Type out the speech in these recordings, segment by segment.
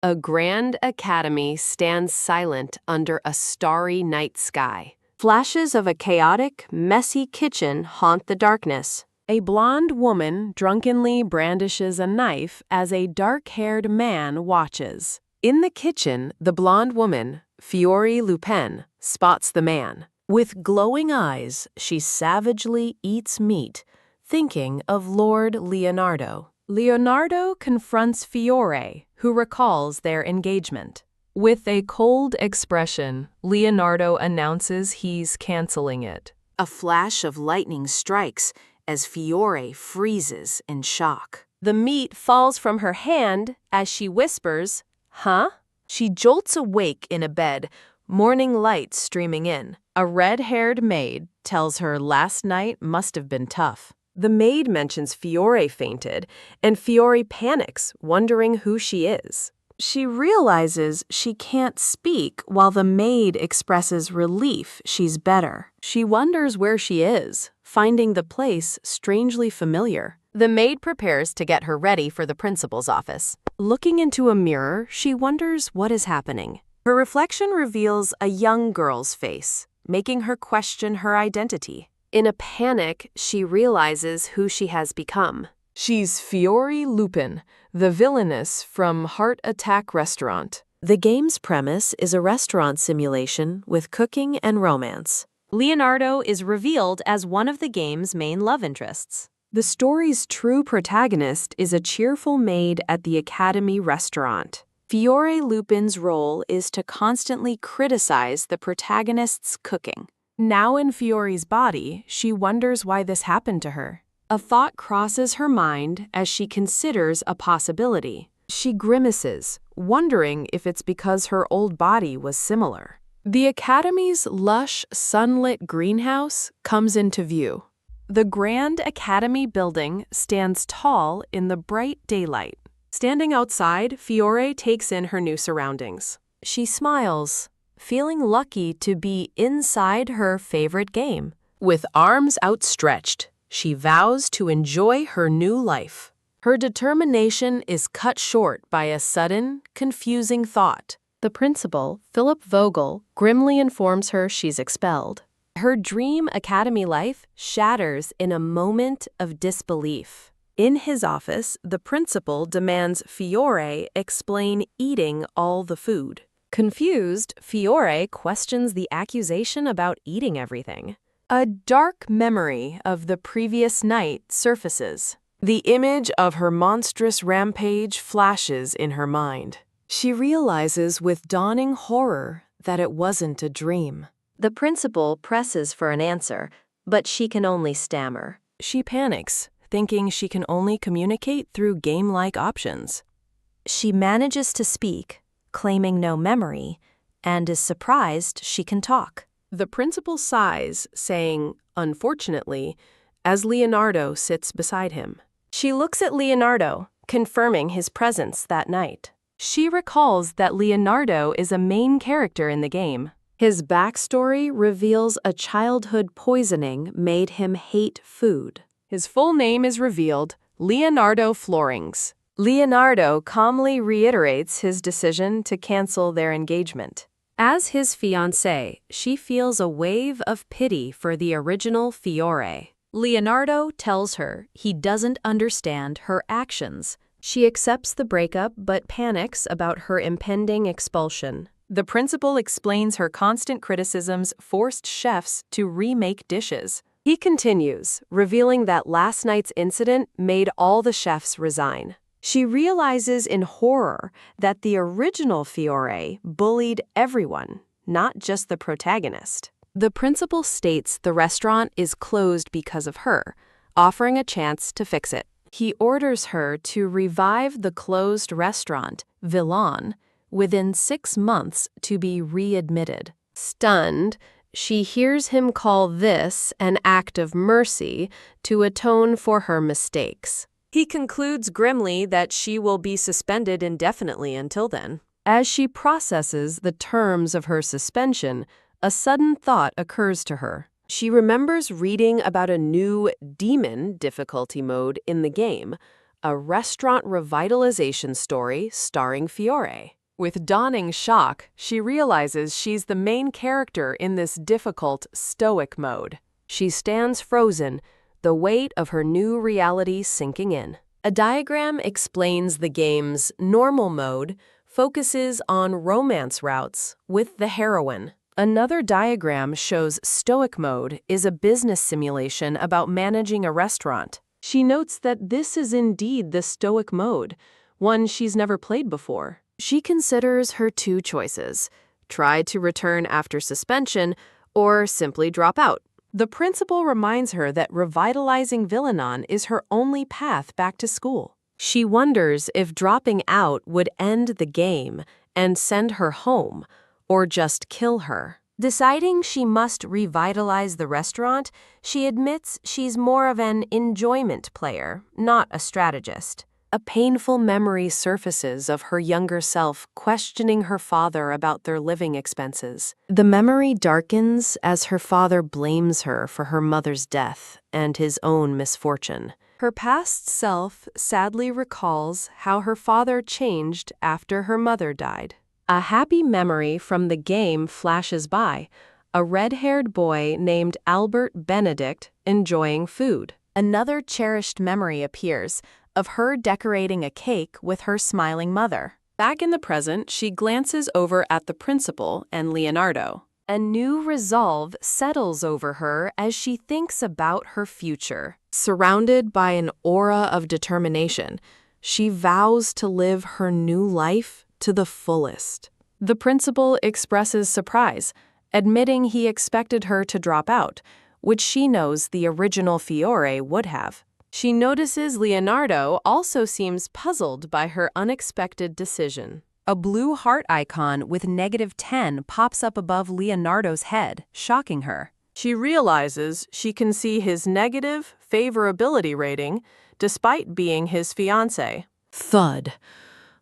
A grand academy stands silent under a starry night sky. Flashes of a chaotic, messy kitchen haunt the darkness. A blonde woman drunkenly brandishes a knife as a dark-haired man watches. In the kitchen, the blonde woman, Fiore Lupin, spots the man. With glowing eyes, she savagely eats meat, thinking of Lord Leonardo. Leonardo confronts Fiore, who recalls their engagement. With a cold expression, Leonardo announces he's canceling it. A flash of lightning strikes as Fiore freezes in shock. The meat falls from her hand as she whispers, "Huh?" She jolts awake in a bed, morning light streaming in. A red-haired maid tells her last night must have been tough. The maid mentions Fiore fainted, and Fiore panics, wondering who she is. She realizes she can't speak while the maid expresses relief she's better. She wonders where she is, finding the place strangely familiar. The maid prepares to get her ready for the principal's office. Looking into a mirror, she wonders what is happening. Her reflection reveals a young girl's face, making her question her identity. In a panic, she realizes who she has become. She's Fiore Lupin, the Villainess from Heart Attack Restaurant. The game's premise is a restaurant simulation with cooking and romance. Leonardo is revealed as one of the game's main love interests. The story's true protagonist is a cheerful maid at the Academy restaurant. Fiore Lupin's role is to constantly criticize the protagonist's cooking. Now in Fiore's body, she wonders why this happened to her. A thought crosses her mind as she considers a possibility. She grimaces, wondering if it's because her old body was similar. The Academy's lush, sunlit greenhouse comes into view. The Grand Academy building stands tall in the bright daylight. Standing outside, Fiore takes in her new surroundings. She smiles, feeling lucky to be inside her favorite game. With arms outstretched, she vows to enjoy her new life. Her determination is cut short by a sudden, confusing thought. The principal, Philip Vogel, grimly informs her she's expelled. Her dream academy life shatters in a moment of disbelief. In his office, the principal demands Fiore explain eating all the food. Confused, Fiore questions the accusation about eating everything. A dark memory of the previous night surfaces. The image of her monstrous rampage flashes in her mind. She realizes with dawning horror that it wasn't a dream. The principal presses for an answer, but she can only stammer. She panics, thinking she can only communicate through game-like options. She manages to speak, claiming no memory, and is surprised she can talk. The principal sighs, saying, "Unfortunately," as Leonardo sits beside him. She looks at Leonardo, confirming his presence that night. She recalls that Leonardo is a main character in the game. His backstory reveals a childhood poisoning made him hate food. His full name is revealed, Leonardo Florings. Leonardo calmly reiterates his decision to cancel their engagement. As his fiancée, she feels a wave of pity for the original Fiore. Leonardo tells her he doesn't understand her actions. She accepts the breakup but panics about her impending expulsion. The principal explains her constant criticisms forced chefs to remake dishes. He continues, revealing that last night's incident made all the chefs resign. She realizes in horror that the original Fiore bullied everyone, not just the protagonist. The principal states the restaurant is closed because of her, offering a chance to fix it. He orders her to revive the closed restaurant, Villainess, within 6 months to be readmitted. Stunned, she hears him call this an act of mercy to atone for her mistakes. He concludes grimly that she will be suspended indefinitely until then. As she processes the terms of her suspension, a sudden thought occurs to her. She remembers reading about a new demon difficulty mode in the game, a restaurant revitalization story starring Fiore. With dawning shock, she realizes she's the main character in this difficult, stoic mode. She stands frozen, the weight of her new reality sinking in. A diagram explains the game's normal mode focuses on romance routes with the heroine. Another diagram shows stoic mode is a business simulation about managing a restaurant. She notes that this is indeed the stoic mode, one she's never played before. She considers her two choices: try to return after suspension or simply drop out. The principal reminds her that revitalizing Villainess is her only path back to school. She wonders if dropping out would end the game and send her home, or just kill her. Deciding she must revitalize the restaurant, she admits she's more of an enjoyment player, not a strategist. A painful memory surfaces of her younger self questioning her father about their living expenses. The memory darkens as her father blames her for her mother's death and his own misfortune. Her past self sadly recalls how her father changed after her mother died. A happy memory from the game flashes by, a red-haired boy named Albert Benedict enjoying food. Another cherished memory appears, of her decorating a cake with her smiling mother. Back in the present, she glances over at the principal and Leonardo. A new resolve settles over her as she thinks about her future. Surrounded by an aura of determination, she vows to live her new life to the fullest. The principal expresses surprise, admitting he expected her to drop out, which she knows the original Fiore would have. She notices Leonardo also seems puzzled by her unexpected decision. A blue heart icon with -10 pops up above Leonardo's head, shocking her. She realizes she can see his negative favorability rating despite being his fiancé. Thud.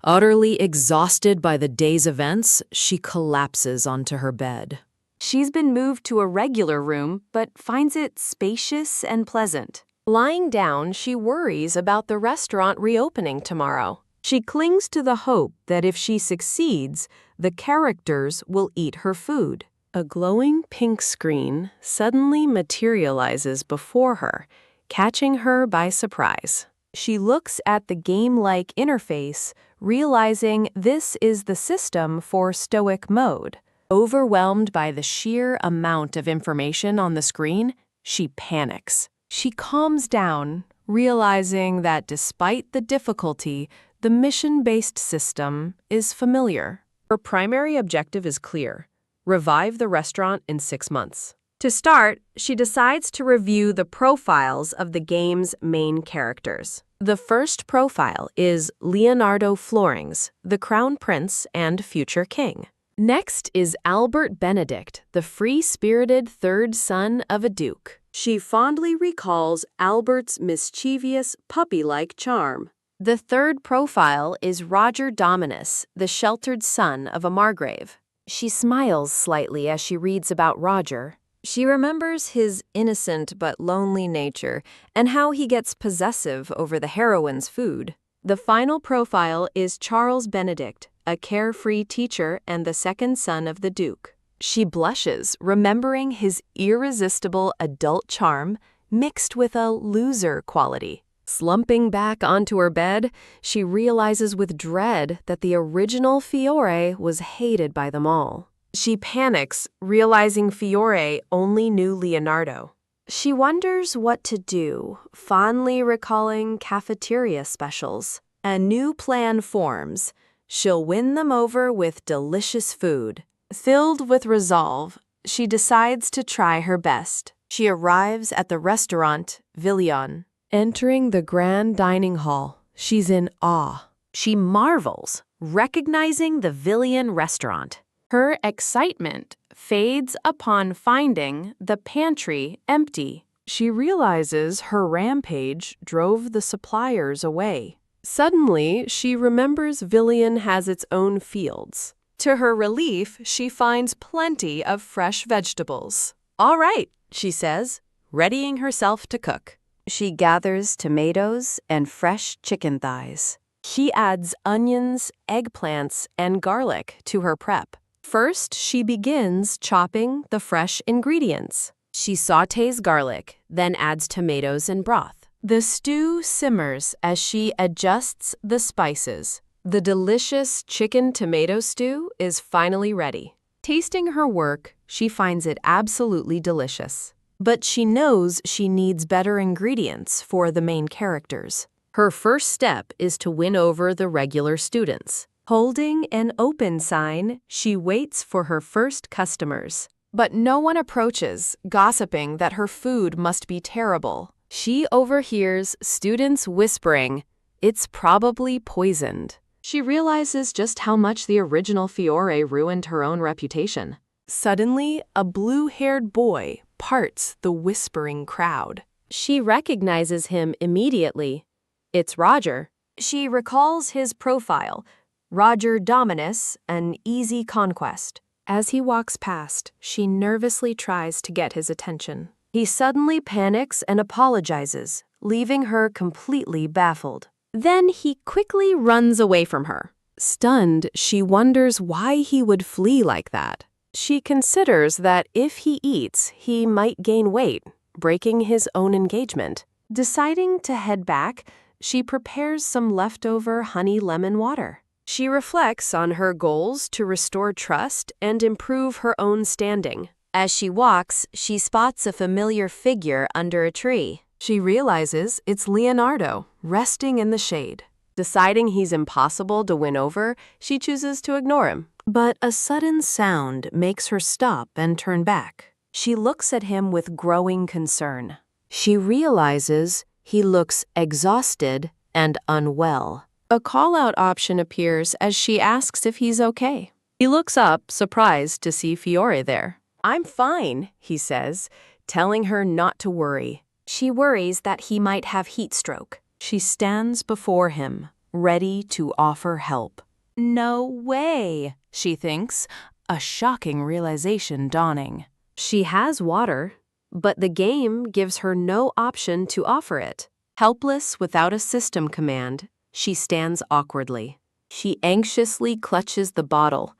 Utterly exhausted by the day's events, she collapses onto her bed. She's been moved to a regular room, but finds it spacious and pleasant. Lying down, she worries about the restaurant reopening tomorrow. She clings to the hope that if she succeeds, the characters will eat her food. A glowing pink screen suddenly materializes before her, catching her by surprise. She looks at the game-like interface, realizing this is the system for stoic mode. Overwhelmed by the sheer amount of information on the screen, she panics. She calms down, realizing that despite the difficulty, the mission-based system is familiar. Her primary objective is clear: revive the restaurant in 6 months. To start, she decides to review the profiles of the game's main characters. The first profile is Leonardo Florings, the Crown Prince and future king. Next is Albert Benedict, the free-spirited third son of a duke. She fondly recalls Albert's mischievous, puppy-like charm. The third profile is Roger Dominus, the sheltered son of a margrave. She smiles slightly as she reads about Roger. She remembers his innocent but lonely nature and how he gets possessive over the heroine's food. The final profile is Charles Benedict, a carefree teacher and the second son of the Duke. She blushes, remembering his irresistible adult charm mixed with a loser quality. Slumping back onto her bed, she realizes with dread that the original Fiore was hated by them all. She panics, realizing Fiore only knew Leonardo. She wonders what to do, fondly recalling cafeteria specials. A new plan forms. She'll win them over with delicious food. Filled with resolve, she decides to try her best. She arrives at the restaurant Villainess. Entering the grand dining hall, she's in awe. She marvels, recognizing the Villainess restaurant. Her excitement fades upon finding the pantry empty. She realizes her rampage drove the suppliers away. Suddenly, she remembers Villainess has its own fields. To her relief, she finds plenty of fresh vegetables. "All right," she says, readying herself to cook. She gathers tomatoes and fresh chicken thighs. She adds onions, eggplants, and garlic to her prep. First, she begins chopping the fresh ingredients. She sautés garlic, then adds tomatoes and broth. The stew simmers as she adjusts the spices. The delicious chicken tomato stew is finally ready. Tasting her work, she finds it absolutely delicious. But she knows she needs better ingredients for the main characters. Her first step is to win over the regular students. Holding an open sign, she waits for her first customers. But no one approaches, gossiping that her food must be terrible. She overhears students whispering, "It's probably poisoned." She realizes just how much the original Fiore ruined her own reputation. Suddenly, a blue-haired boy parts the whispering crowd. She recognizes him immediately. It's Roger. She recalls his profile, Roger Dominus, an easy conquest. As he walks past, she nervously tries to get his attention. He suddenly panics and apologizes, leaving her completely baffled. Then he quickly runs away from her. Stunned, she wonders why he would flee like that. She considers that if he eats, he might gain weight, breaking his own engagement. Deciding to head back, she prepares some leftover honey lemon water. She reflects on her goals to restore trust and improve her own standing. As she walks, she spots a familiar figure under a tree. She realizes it's Leonardo, resting in the shade. Deciding he's impossible to win over, she chooses to ignore him. But a sudden sound makes her stop and turn back. She looks at him with growing concern. She realizes he looks exhausted and unwell. A call-out option appears as she asks if he's okay. He looks up, surprised to see Fiore there. "I'm fine," he says, telling her not to worry. She worries that he might have heat stroke. She stands before him, ready to offer help. No way, she thinks, a shocking realization dawning. She has water, but the game gives her no option to offer it. Helpless without a system command, she stands awkwardly. She anxiously clutches the bottle,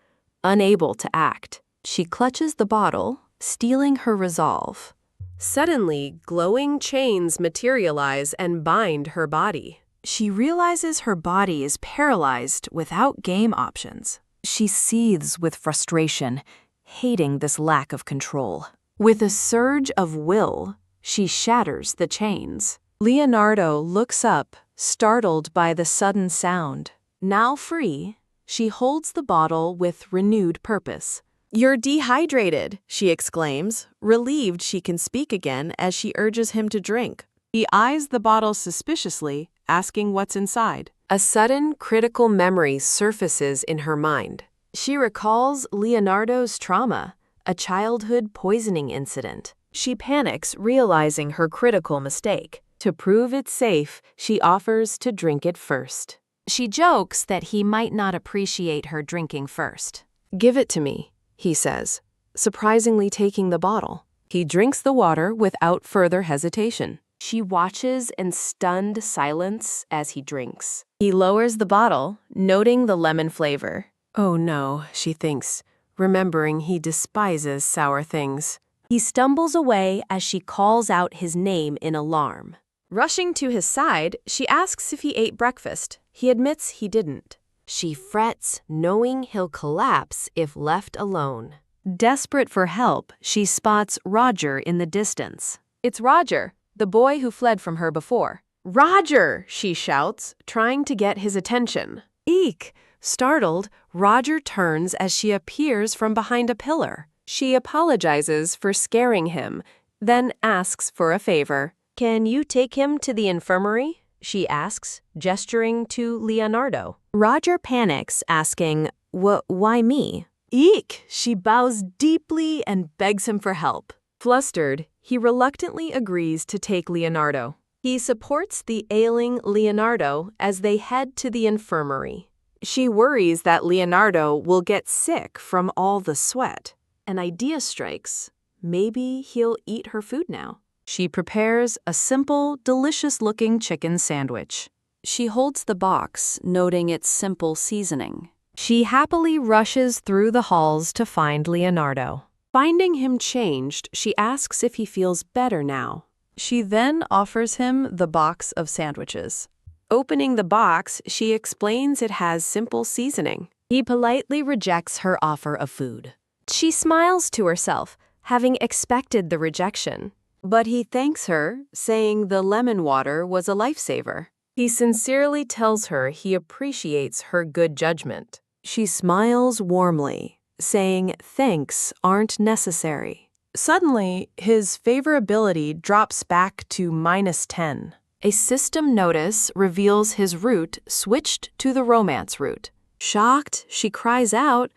unable to act. She clutches the bottle, stealing her resolve. Suddenly, glowing chains materialize and bind her body. She realizes her body is paralyzed without game options. She seethes with frustration, hating this lack of control. With a surge of will, she shatters the chains. Leonardo looks up, startled by the sudden sound. Now free, she holds the bottle with renewed purpose. "You're dehydrated," she exclaims, relieved she can speak again as she urges him to drink. He eyes the bottle suspiciously, asking what's inside. A sudden critical memory surfaces in her mind. She recalls Leonardo's trauma, a childhood poisoning incident. She panics, realizing her critical mistake. To prove it's safe, she offers to drink it first. She jokes that he might not appreciate her drinking first. "Give it to me," he says, surprisingly taking the bottle. He drinks the water without further hesitation. She watches in stunned silence as he drinks. He lowers the bottle, noting the lemon flavor. Oh no, she thinks, remembering he despises sour things. He stumbles away as she calls out his name in alarm. Rushing to his side, she asks if he ate breakfast. He admits he didn't. She frets, knowing he'll collapse if left alone. Desperate for help, she spots Roger in the distance. It's Roger, the boy who fled from her before. "Roger!" she shouts, trying to get his attention. Eek! Startled, Roger turns as she appears from behind a pillar. She apologizes for scaring him, then asks for a favor. "Can you take him to the infirmary?" she asks, gesturing to Leonardo. Roger panics, asking, Why me?" Eek! She bows deeply and begs him for help. Flustered, he reluctantly agrees to take Leonardo. He supports the ailing Leonardo as they head to the infirmary. She worries that Leonardo will get sick from all the sweat. An idea strikes. Maybe he'll eat her food now. She prepares a simple, delicious-looking chicken sandwich. She holds the box, noting its simple seasoning. She happily rushes through the halls to find Leonardo. Finding him changed, she asks if he feels better now. She then offers him the box of sandwiches. Opening the box, she explains it has simple seasoning. He politely rejects her offer of food. She smiles to herself, having expected the rejection. But he thanks her, saying the lemon water was a lifesaver. He sincerely tells her he appreciates her good judgment. She smiles warmly, saying thanks aren't necessary. Suddenly, his favorability drops back to -10. A system notice reveals his route switched to the romance route. Shocked, she cries out,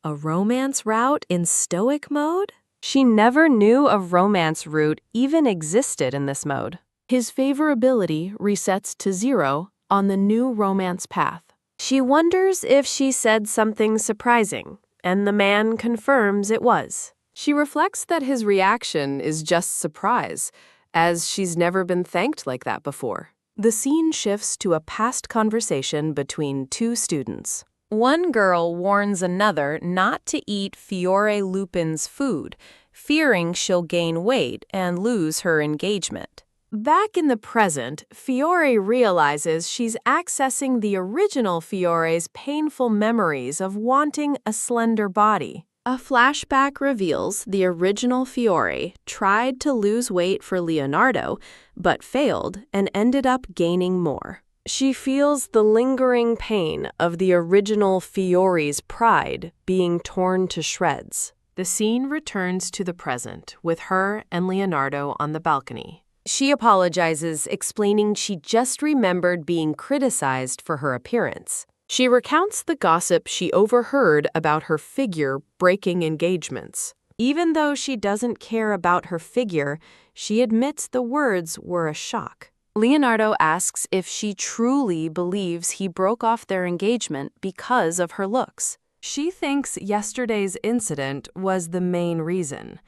"A romance route in stoic mode?" She never knew a romance route even existed in this mode. His favorability resets to 0 on the new romance path. She wonders if she said something surprising, and the man confirms it was. She reflects that his reaction is just surprise, as she's never been thanked like that before. The scene shifts to a past conversation between two students. One girl warns another not to eat Fiore Lupin's food, fearing she'll gain weight and lose her engagement. Back in the present, Fiore realizes she's accessing the original Fiore's painful memories of wanting a slender body. A flashback reveals the original Fiore tried to lose weight for Leonardo, but failed and ended up gaining more. She feels the lingering pain of the original Fiore's pride being torn to shreds. The scene returns to the present with her and Leonardo on the balcony. She apologizes, explaining she just remembered being criticized for her appearance. She recounts the gossip she overheard about her figure breaking engagements. Even though she doesn't care about her figure, she admits the words were a shock. Leonardo asks if she truly believes he broke off their engagement because of her looks. She thinks yesterday's incident was the main reason,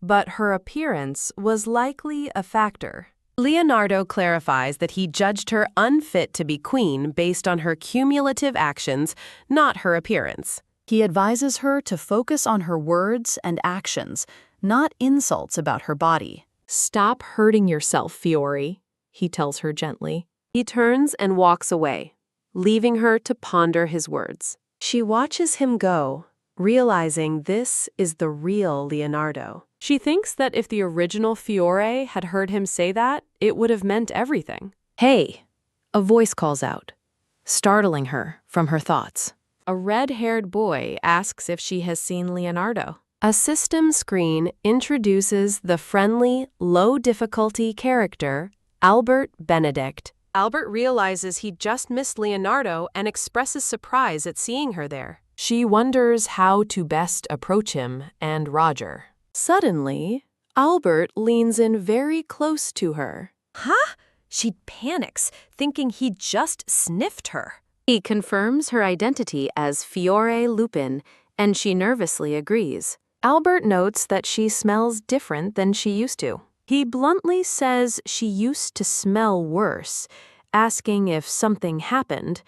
but her appearance was likely a factor. Leonardo clarifies that he judged her unfit to be queen based on her cumulative actions, not her appearance. He advises her to focus on her words and actions, not insults about her body. "Stop hurting yourself, Fiore," he tells her gently. He turns and walks away, leaving her to ponder his words. She watches him go, realizing this is the real Leonardo. She thinks that if the original Fiore had heard him say that, it would have meant everything. "Hey!" A voice calls out, startling her from her thoughts. A red-haired boy asks if she has seen Leonardo. A system screen introduces the friendly, low-difficulty character, Albert Benedict. Albert realizes he just missed Leonardo and expresses surprise at seeing her there. She wonders how to best approach him and Roger. Suddenly, Albert leans in very close to her. "Huh?" She panics, thinking he just sniffed her. He confirms her identity as Fiore Lupin, and she nervously agrees. Albert notes that she smells different than she used to. He bluntly says she used to smell worse, asking if something happened.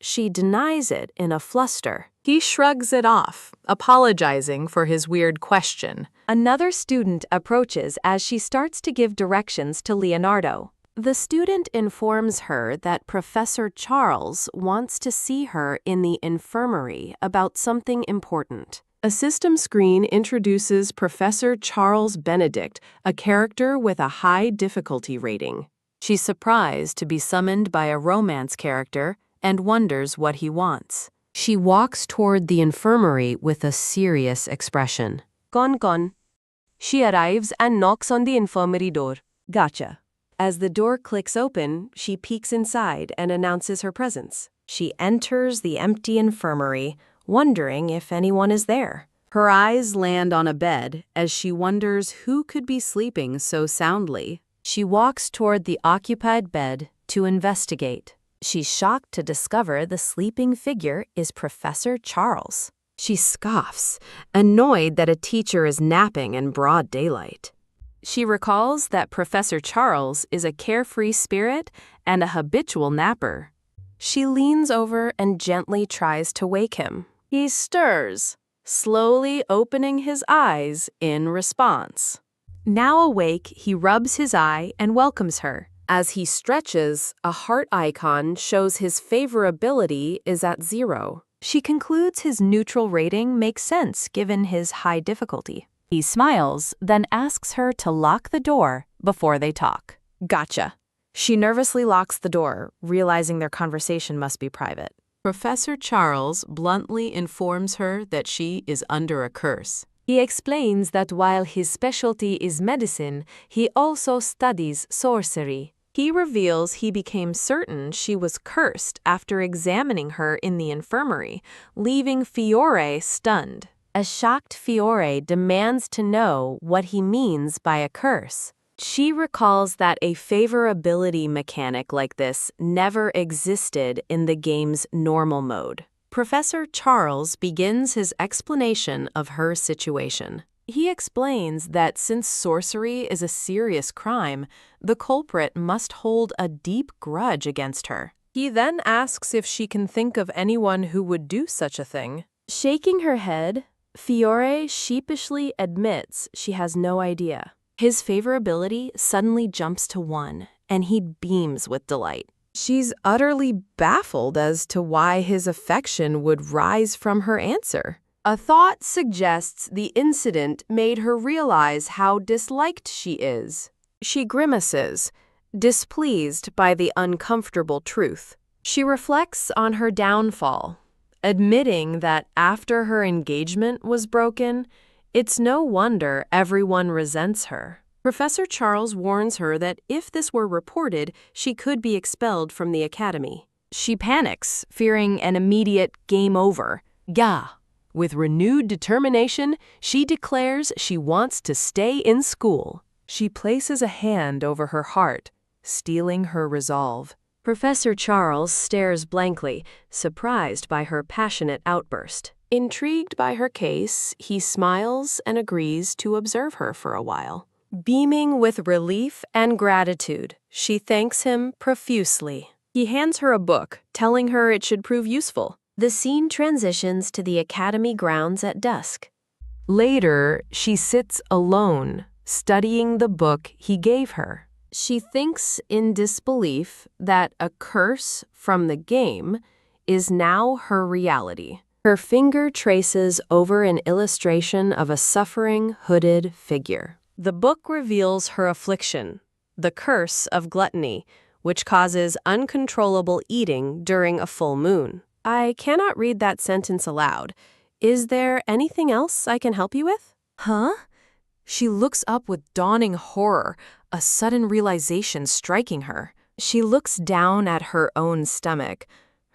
She denies it in a fluster. He shrugs it off, apologizing for his weird question. Another student approaches as she starts to give directions to Leonardo. The student informs her that Professor Charles wants to see her in the infirmary about something important. A system screen introduces Professor Charles Benedict, a character with a high difficulty rating. She's surprised to be summoned by a romance character and wonders what he wants. She walks toward the infirmary with a serious expression. Con. She arrives and knocks on the infirmary door. Gotcha. As the door clicks open, she peeks inside and announces her presence. She enters the empty infirmary, wondering if anyone is there. Her eyes land on a bed as she wonders who could be sleeping so soundly. She walks toward the occupied bed to investigate. She's shocked to discover the sleeping figure is Professor Charles. She scoffs, annoyed that a teacher is napping in broad daylight. She recalls that Professor Charles is a carefree spirit and a habitual napper. She leans over and gently tries to wake him. He stirs, slowly opening his eyes in response. Now awake, he rubs his eye and welcomes her. As he stretches, a heart icon shows his favorability is at 0. She concludes his neutral rating makes sense given his high difficulty. He smiles, then asks her to lock the door before they talk. Gotcha. She nervously locks the door, realizing their conversation must be private. Professor Charles bluntly informs her that she is under a curse. He explains that while his specialty is medicine, he also studies sorcery. He reveals he became certain she was cursed after examining her in the infirmary, leaving Fiore stunned. A shocked Fiore demands to know what he means by a curse. She recalls that a favorability mechanic like this never existed in the game's normal mode. Professor Charles begins his explanation of her situation. He explains that since sorcery is a serious crime, the culprit must hold a deep grudge against her. He then asks if she can think of anyone who would do such a thing. Shaking her head, Fiore sheepishly admits she has no idea. His favorability suddenly jumps to 1, and he beams with delight. She's utterly baffled as to why his affection would rise from her answer. A thought suggests the incident made her realize how disliked she is. She grimaces, displeased by the uncomfortable truth. She reflects on her downfall, admitting that after her engagement was broken, it's no wonder everyone resents her. Professor Charles warns her that if this were reported, she could be expelled from the academy. She panics, fearing an immediate game over. Gah! With renewed determination, she declares she wants to stay in school. She places a hand over her heart, steeling her resolve. Professor Charles stares blankly, surprised by her passionate outburst. Intrigued by her case, he smiles and agrees to observe her for a while. Beaming with relief and gratitude, she thanks him profusely. He hands her a book, telling her it should prove useful. The scene transitions to the academy grounds at dusk. Later, she sits alone, studying the book he gave her. She thinks in disbelief that a curse from the game is now her reality. Her finger traces over an illustration of a suffering, hooded figure. The book reveals her affliction, the curse of gluttony, which causes uncontrollable eating during a full moon. I cannot read that sentence aloud. Is there anything else I can help you with? Huh? She looks up with dawning horror, a sudden realization striking her. She looks down at her own stomach,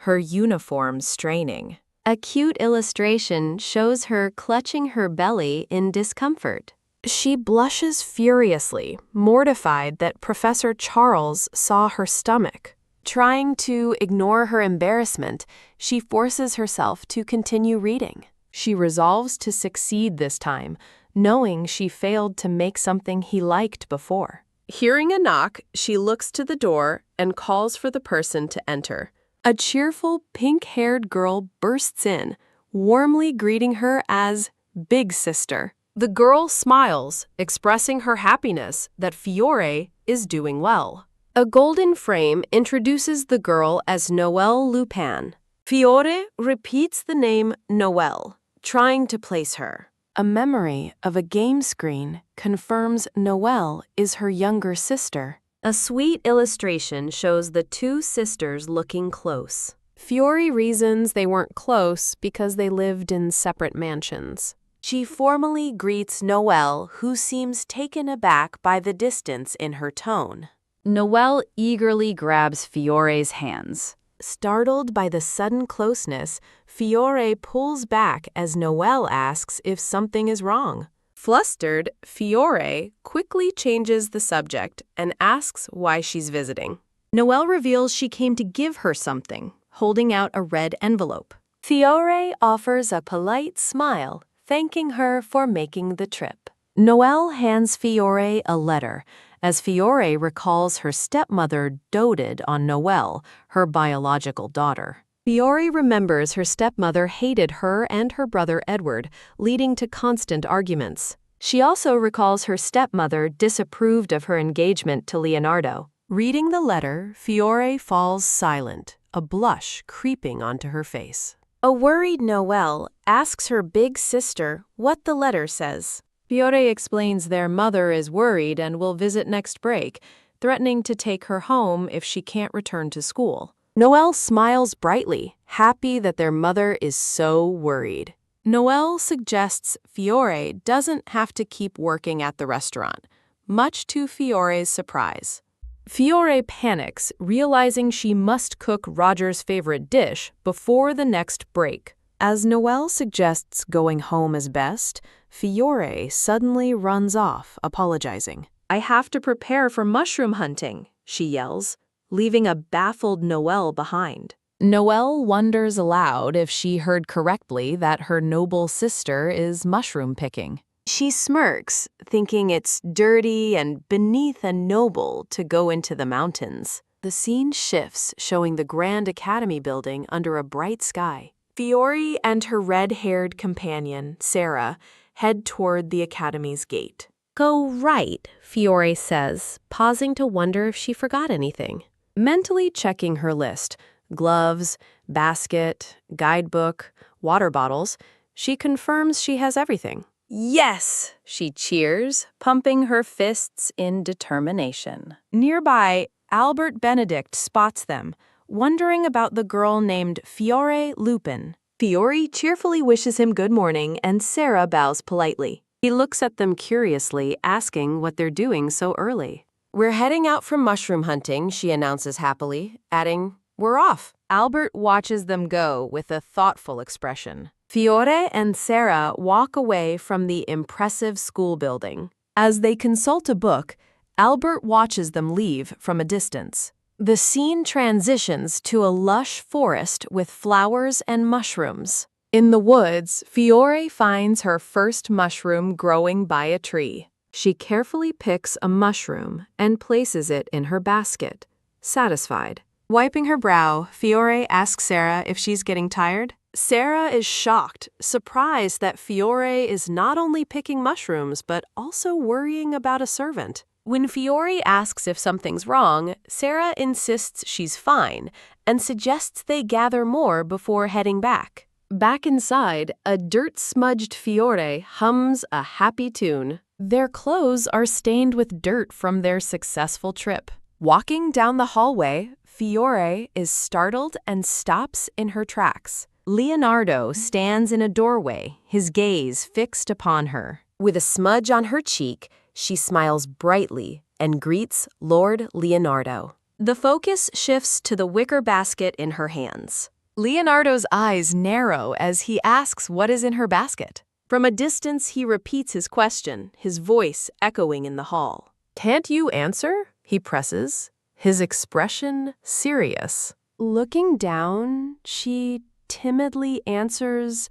her uniform straining. A cute illustration shows her clutching her belly in discomfort. She blushes furiously, mortified that Professor Charles saw her stomach. Trying to ignore her embarrassment, she forces herself to continue reading. She resolves to succeed this time, knowing she failed to make something he liked before. Hearing a knock, she looks to the door and calls for the person to enter. A cheerful, pink-haired girl bursts in, warmly greeting her as Big Sister. The girl smiles, expressing her happiness that Fiore is doing well. A golden frame introduces the girl as Noelle Lupin. Fiore repeats the name Noelle, trying to place her. A memory of a game screen confirms Noelle is her younger sister. A sweet illustration shows the two sisters looking close. Fiore reasons they weren't close because they lived in separate mansions. She formally greets Noelle, who seems taken aback by the distance in her tone. Noelle eagerly grabs Fiore's hands. Startled by the sudden closeness, Fiore pulls back as Noelle asks if something is wrong. Flustered, Fiore quickly changes the subject and asks why she's visiting. Noelle reveals she came to give her something, holding out a red envelope. Fiore offers a polite smile, thanking her for making the trip. Noelle hands Fiore a letter, as Fiore recalls her stepmother doted on Noelle, her biological daughter. Fiore remembers her stepmother hated her and her brother Edward, leading to constant arguments. She also recalls her stepmother disapproved of her engagement to Leonardo. Reading the letter, Fiore falls silent, a blush creeping onto her face. A worried Noelle asks her big sister what the letter says. Fiore explains their mother is worried and will visit next break, threatening to take her home if she can't return to school. Noelle smiles brightly, happy that their mother is so worried. Noelle suggests Fiore doesn't have to keep working at the restaurant, much to Fiore's surprise. Fiore panics, realizing she must cook Roger's favorite dish before the next break. As Noelle suggests going home is best, Fiore suddenly runs off, apologizing. "I have to prepare for mushroom hunting," she yells, leaving a baffled Noelle behind. Noelle wonders aloud if she heard correctly that her noble sister is mushroom picking. She smirks, thinking it's dirty and beneath a noble to go into the mountains. The scene shifts, showing the Grand Academy building under a bright sky. Fiore and her red-haired companion, Sarah, head toward the Academy's gate. "Go right," Fiore says, pausing to wonder if she forgot anything. Mentally checking her list, gloves, basket, guidebook, water bottles, she confirms she has everything. "Yes!" she cheers, pumping her fists in determination. Nearby, Albert Benedict spots them, wondering about the girl named Fiore Lupin. Fiore cheerfully wishes him good morning, and Sarah bows politely. He looks at them curiously, asking what they're doing so early. "We're heading out for mushroom hunting," she announces happily, adding, "We're off." Albert watches them go with a thoughtful expression. Fiore and Sarah walk away from the impressive school building. As they consult a book, Albert watches them leave from a distance. The scene transitions to a lush forest with flowers and mushrooms. In the woods, Fiore finds her first mushroom growing by a tree. She carefully picks a mushroom and places it in her basket, satisfied. Wiping her brow, Fiore asks Sarah if she's getting tired. Sarah is shocked, surprised that Fiore is not only picking mushrooms but also worrying about a servant. When Fiore asks if something's wrong, Sarah insists she's fine and suggests they gather more before heading back. Back inside, a dirt-smudged Fiore hums a happy tune. Their clothes are stained with dirt from their successful trip. Walking down the hallway, Fiore is startled and stops in her tracks. Leonardo stands in a doorway, his gaze fixed upon her. With a smudge on her cheek, she smiles brightly and greets Lord Leonardo. The focus shifts to the wicker basket in her hands. Leonardo's eyes narrow as he asks what is in her basket. From a distance, he repeats his question, his voice echoing in the hall. "Can't you answer?" he presses, his expression serious. Looking down, she timidly answers,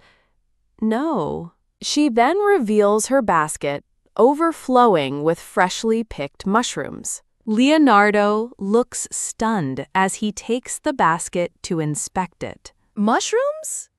"No." She then reveals her basket, overflowing with freshly picked mushrooms. Leonardo looks stunned as he takes the basket to inspect it. "Mushrooms?"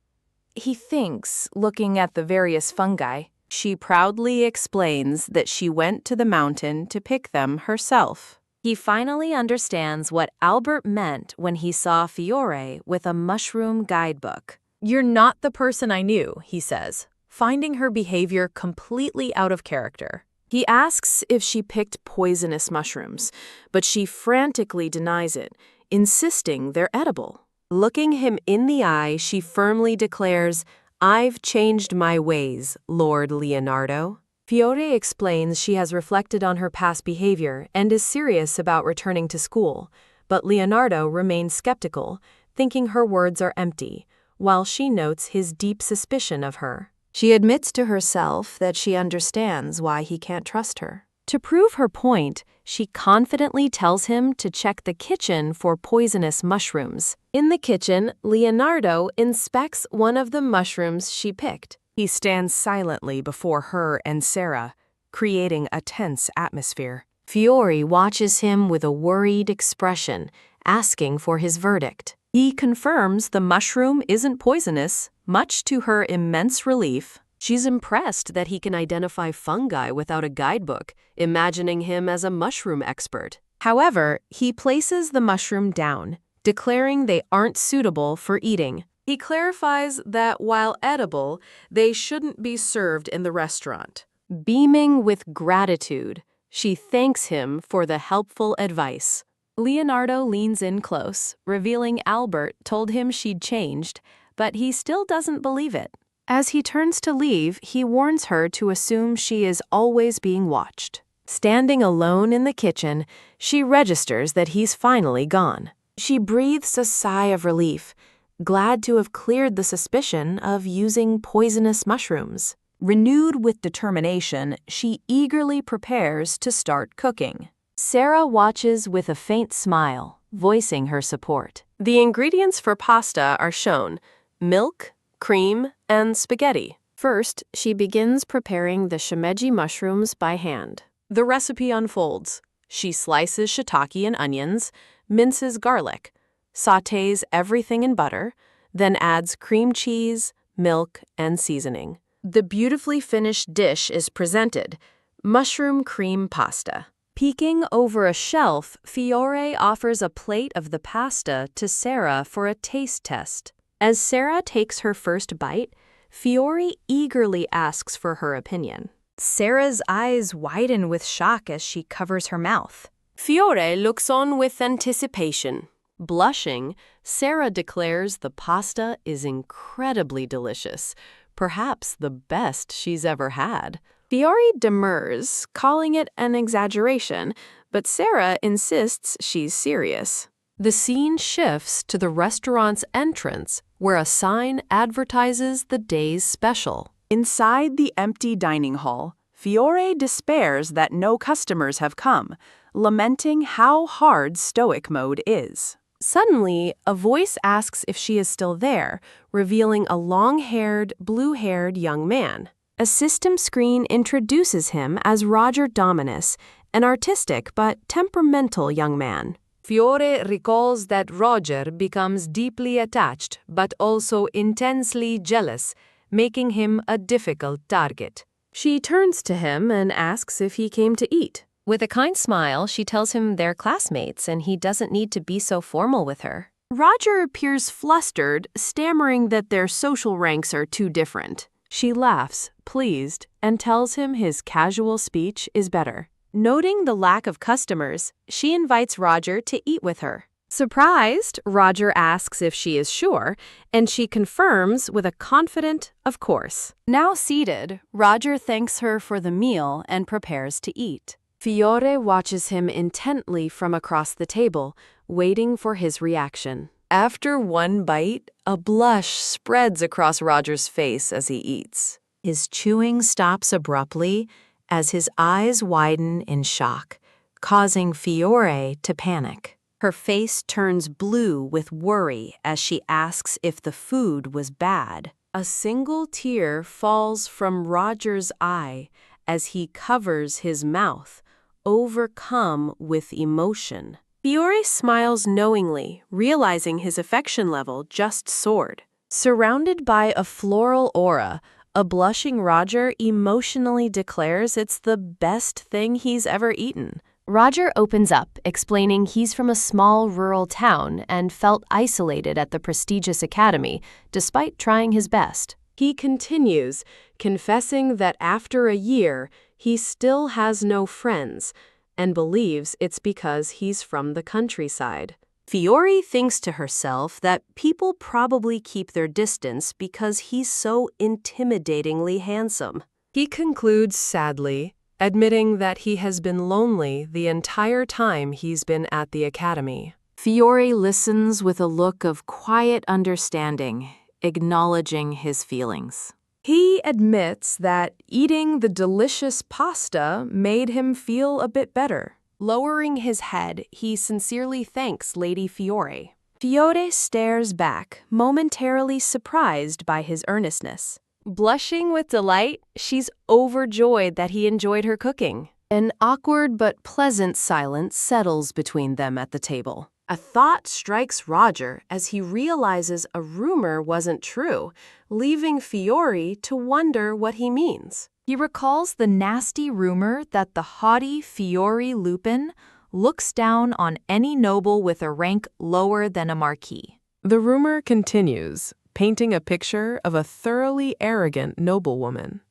he thinks, looking at the various fungi. She proudly explains that she went to the mountain to pick them herself. He finally understands what Albert meant when he saw Fiore with a mushroom guidebook. "You're not the person I knew," he says, finding her behavior completely out of character. He asks if she picked poisonous mushrooms, but she frantically denies it, insisting they're edible. Looking him in the eye, she firmly declares, "I've changed my ways, Lord Leonardo." Fiore explains she has reflected on her past behavior and is serious about returning to school, but Leonardo remains skeptical, thinking her words are empty, while she notes his deep suspicion of her. She admits to herself that she understands why he can't trust her. To prove her point, she confidently tells him to check the kitchen for poisonous mushrooms. In the kitchen, Leonardo inspects one of the mushrooms she picked. He stands silently before her and Sarah, creating a tense atmosphere. Fiore watches him with a worried expression, asking for his verdict. He confirms the mushroom isn't poisonous, much to her immense relief. She's impressed that he can identify fungi without a guidebook, imagining him as a mushroom expert. However, he places the mushroom down, declaring they aren't suitable for eating. He clarifies that while edible, they shouldn't be served in the restaurant. Beaming with gratitude, she thanks him for the helpful advice. Leonardo leans in close, revealing Albert told him she'd changed, but he still doesn't believe it. As he turns to leave, he warns her to assume she is always being watched. Standing alone in the kitchen, she registers that he's finally gone. She breathes a sigh of relief, glad to have cleared the suspicion of using poisonous mushrooms. Renewed with determination, she eagerly prepares to start cooking. Sarah watches with a faint smile, voicing her support. The ingredients for pasta are shown: milk, cream, and spaghetti. First, she begins preparing the shimeji mushrooms by hand. The recipe unfolds. She slices shiitake and onions, minces garlic, sautés everything in butter, then adds cream cheese, milk, and seasoning. The beautifully finished dish is presented: mushroom cream pasta. Peeking over a shelf, Fiore offers a plate of the pasta to Sarah for a taste test. As Sarah takes her first bite, Fiore eagerly asks for her opinion. Sarah's eyes widen with shock as she covers her mouth. Fiore looks on with anticipation. Blushing, Sarah declares the pasta is incredibly delicious, perhaps the best she's ever had. Fiore demurs, calling it an exaggeration, but Sarah insists she's serious. The scene shifts to the restaurant's entrance, where a sign advertises the day's special. Inside the empty dining hall, Fiore despairs that no customers have come, lamenting how hard stoic mode is. Suddenly, a voice asks if she is still there, revealing a long-haired, blue-haired young man. A system screen introduces him as Roger Dominus, an artistic but temperamental young man. Fiore recalls that Roger becomes deeply attached but also intensely jealous, making him a difficult target. She turns to him and asks if he came to eat. With a kind smile, she tells him they're classmates and he doesn't need to be so formal with her. Roger appears flustered, stammering that their social ranks are too different. She laughs, pleased, and tells him his casual speech is better. Noting the lack of customers, she invites Roger to eat with her. Surprised, Roger asks if she is sure, and she confirms with a confident, of course. Now seated, Roger thanks her for the meal and prepares to eat. Fiore watches him intently from across the table, waiting for his reaction. After one bite, a blush spreads across Roger's face as he eats. His chewing stops abruptly as his eyes widen in shock, causing Fiore to panic. Her face turns blue with worry as she asks if the food was bad. A single tear falls from Roger's eye as he covers his mouth, overcome with emotion. Fiore smiles knowingly, realizing his affection level just soared. Surrounded by a floral aura, a blushing Roger emotionally declares it's the best thing he's ever eaten. Roger opens up, explaining he's from a small rural town and felt isolated at the prestigious academy, despite trying his best. He continues, confessing that after a year, he still has no friends, and believes it's because he's from the countryside. Fiore thinks to herself that people probably keep their distance because he's so intimidatingly handsome. He concludes sadly, admitting that he has been lonely the entire time he's been at the academy. Fiore listens with a look of quiet understanding, acknowledging his feelings. He admits that eating the delicious pasta made him feel a bit better. Lowering his head, he sincerely thanks Lady Fiore. Fiore stares back, momentarily surprised by his earnestness. Blushing with delight, she's overjoyed that he enjoyed her cooking. An awkward but pleasant silence settles between them at the table. A thought strikes Roger as he realizes a rumor wasn't true, leaving Fiore to wonder what he means. He recalls the nasty rumor that the haughty Fiore Lupin looks down on any noble with a rank lower than a marquis. The rumor continues, painting a picture of a thoroughly arrogant noblewoman.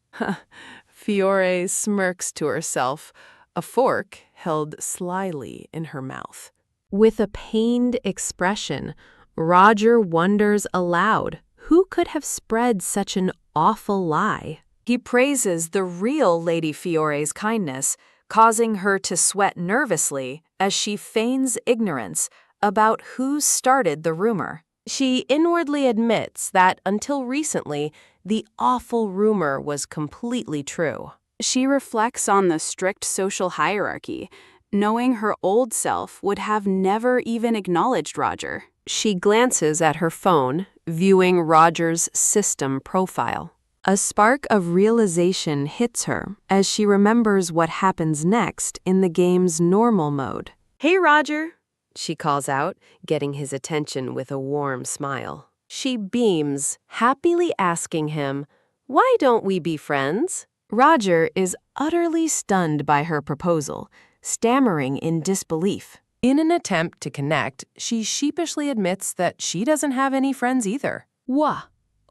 Fiore smirks to herself, a fork held slyly in her mouth. With a pained expression, Roger wonders aloud who could have spread such an awful lie. He praises the real Lady Fiore's kindness, causing her to sweat nervously as she feigns ignorance about who started the rumor. She inwardly admits that until recently, the awful rumor was completely true. She reflects on the strict social hierarchy, knowing her old self would have never even acknowledged Roger. She glances at her phone, viewing Roger's system profile. A spark of realization hits her as she remembers what happens next in the game's normal mode. "Hey, Roger," she calls out, getting his attention with a warm smile. She beams, happily asking him, "Why don't we be friends?" Roger is utterly stunned by her proposal, stammering in disbelief. In an attempt to connect, she sheepishly admits that she doesn't have any friends either. Wah!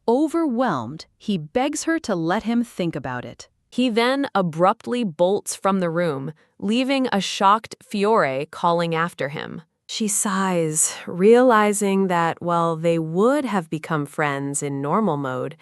Overwhelmed, he begs her to let him think about it. He then abruptly bolts from the room, leaving a shocked Fiore calling after him. She sighs, realizing that while they would have become friends in normal mode,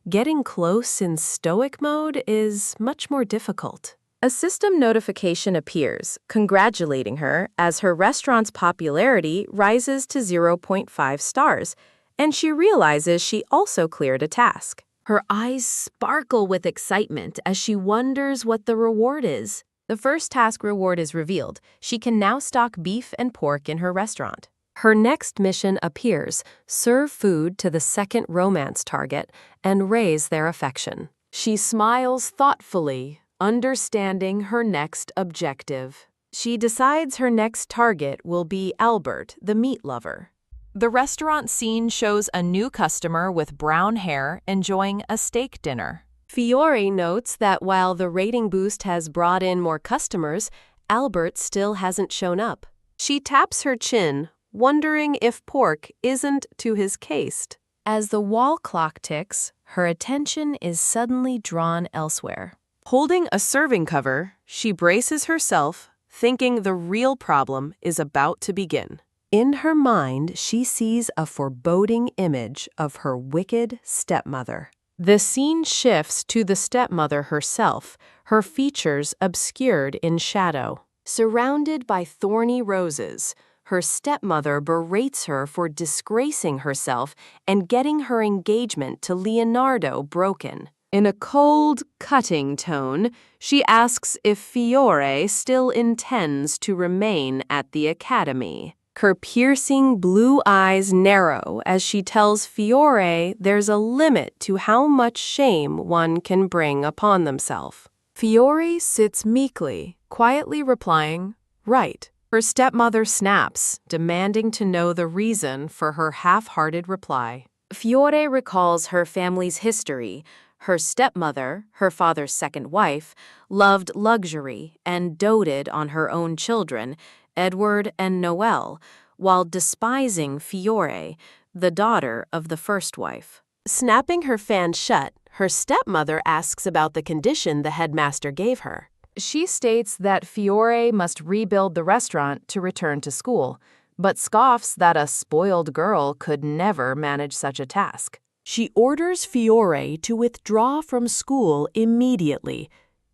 getting close in stoic mode is much more difficult. A system notification appears, congratulating her as her restaurant's popularity rises to 0.5 stars, and she realizes she also cleared a task. Her eyes sparkle with excitement as she wonders what the reward is. The first task reward is revealed. She can now stock beef and pork in her restaurant. Her next mission appears, serve food to the second romance target and raise their affection. She smiles thoughtfully, understanding her next objective. She decides her next target will be Albert, the meat lover. The restaurant scene shows a new customer with brown hair enjoying a steak dinner. Fiore notes that while the rating boost has brought in more customers, Albert still hasn't shown up. She taps her chin, wondering if pork isn't to his taste. As the wall clock ticks, her attention is suddenly drawn elsewhere. Holding a serving cover, she braces herself, thinking the real problem is about to begin. In her mind, she sees a foreboding image of her wicked stepmother. The scene shifts to the stepmother herself, her features obscured in shadow. Surrounded by thorny roses, her stepmother berates her for disgracing herself and getting her engagement to Leonardo broken. In a cold, cutting tone, she asks if Fiore still intends to remain at the academy. Her piercing blue eyes narrow as she tells Fiore there's a limit to how much shame one can bring upon themselves. Fiore sits meekly, quietly replying, "Right." Her stepmother snaps, demanding to know the reason for her half-hearted reply. Fiore recalls her family's history. Her stepmother, her father's second wife, loved luxury and doted on her own children, Edward and Noel, while despising Fiore, the daughter of the first wife. Snapping her fan shut, her stepmother asks about the condition the headmaster gave her. She states that Fiore must rebuild the restaurant to return to school, but scoffs that a spoiled girl could never manage such a task. She orders Fiore to withdraw from school immediately,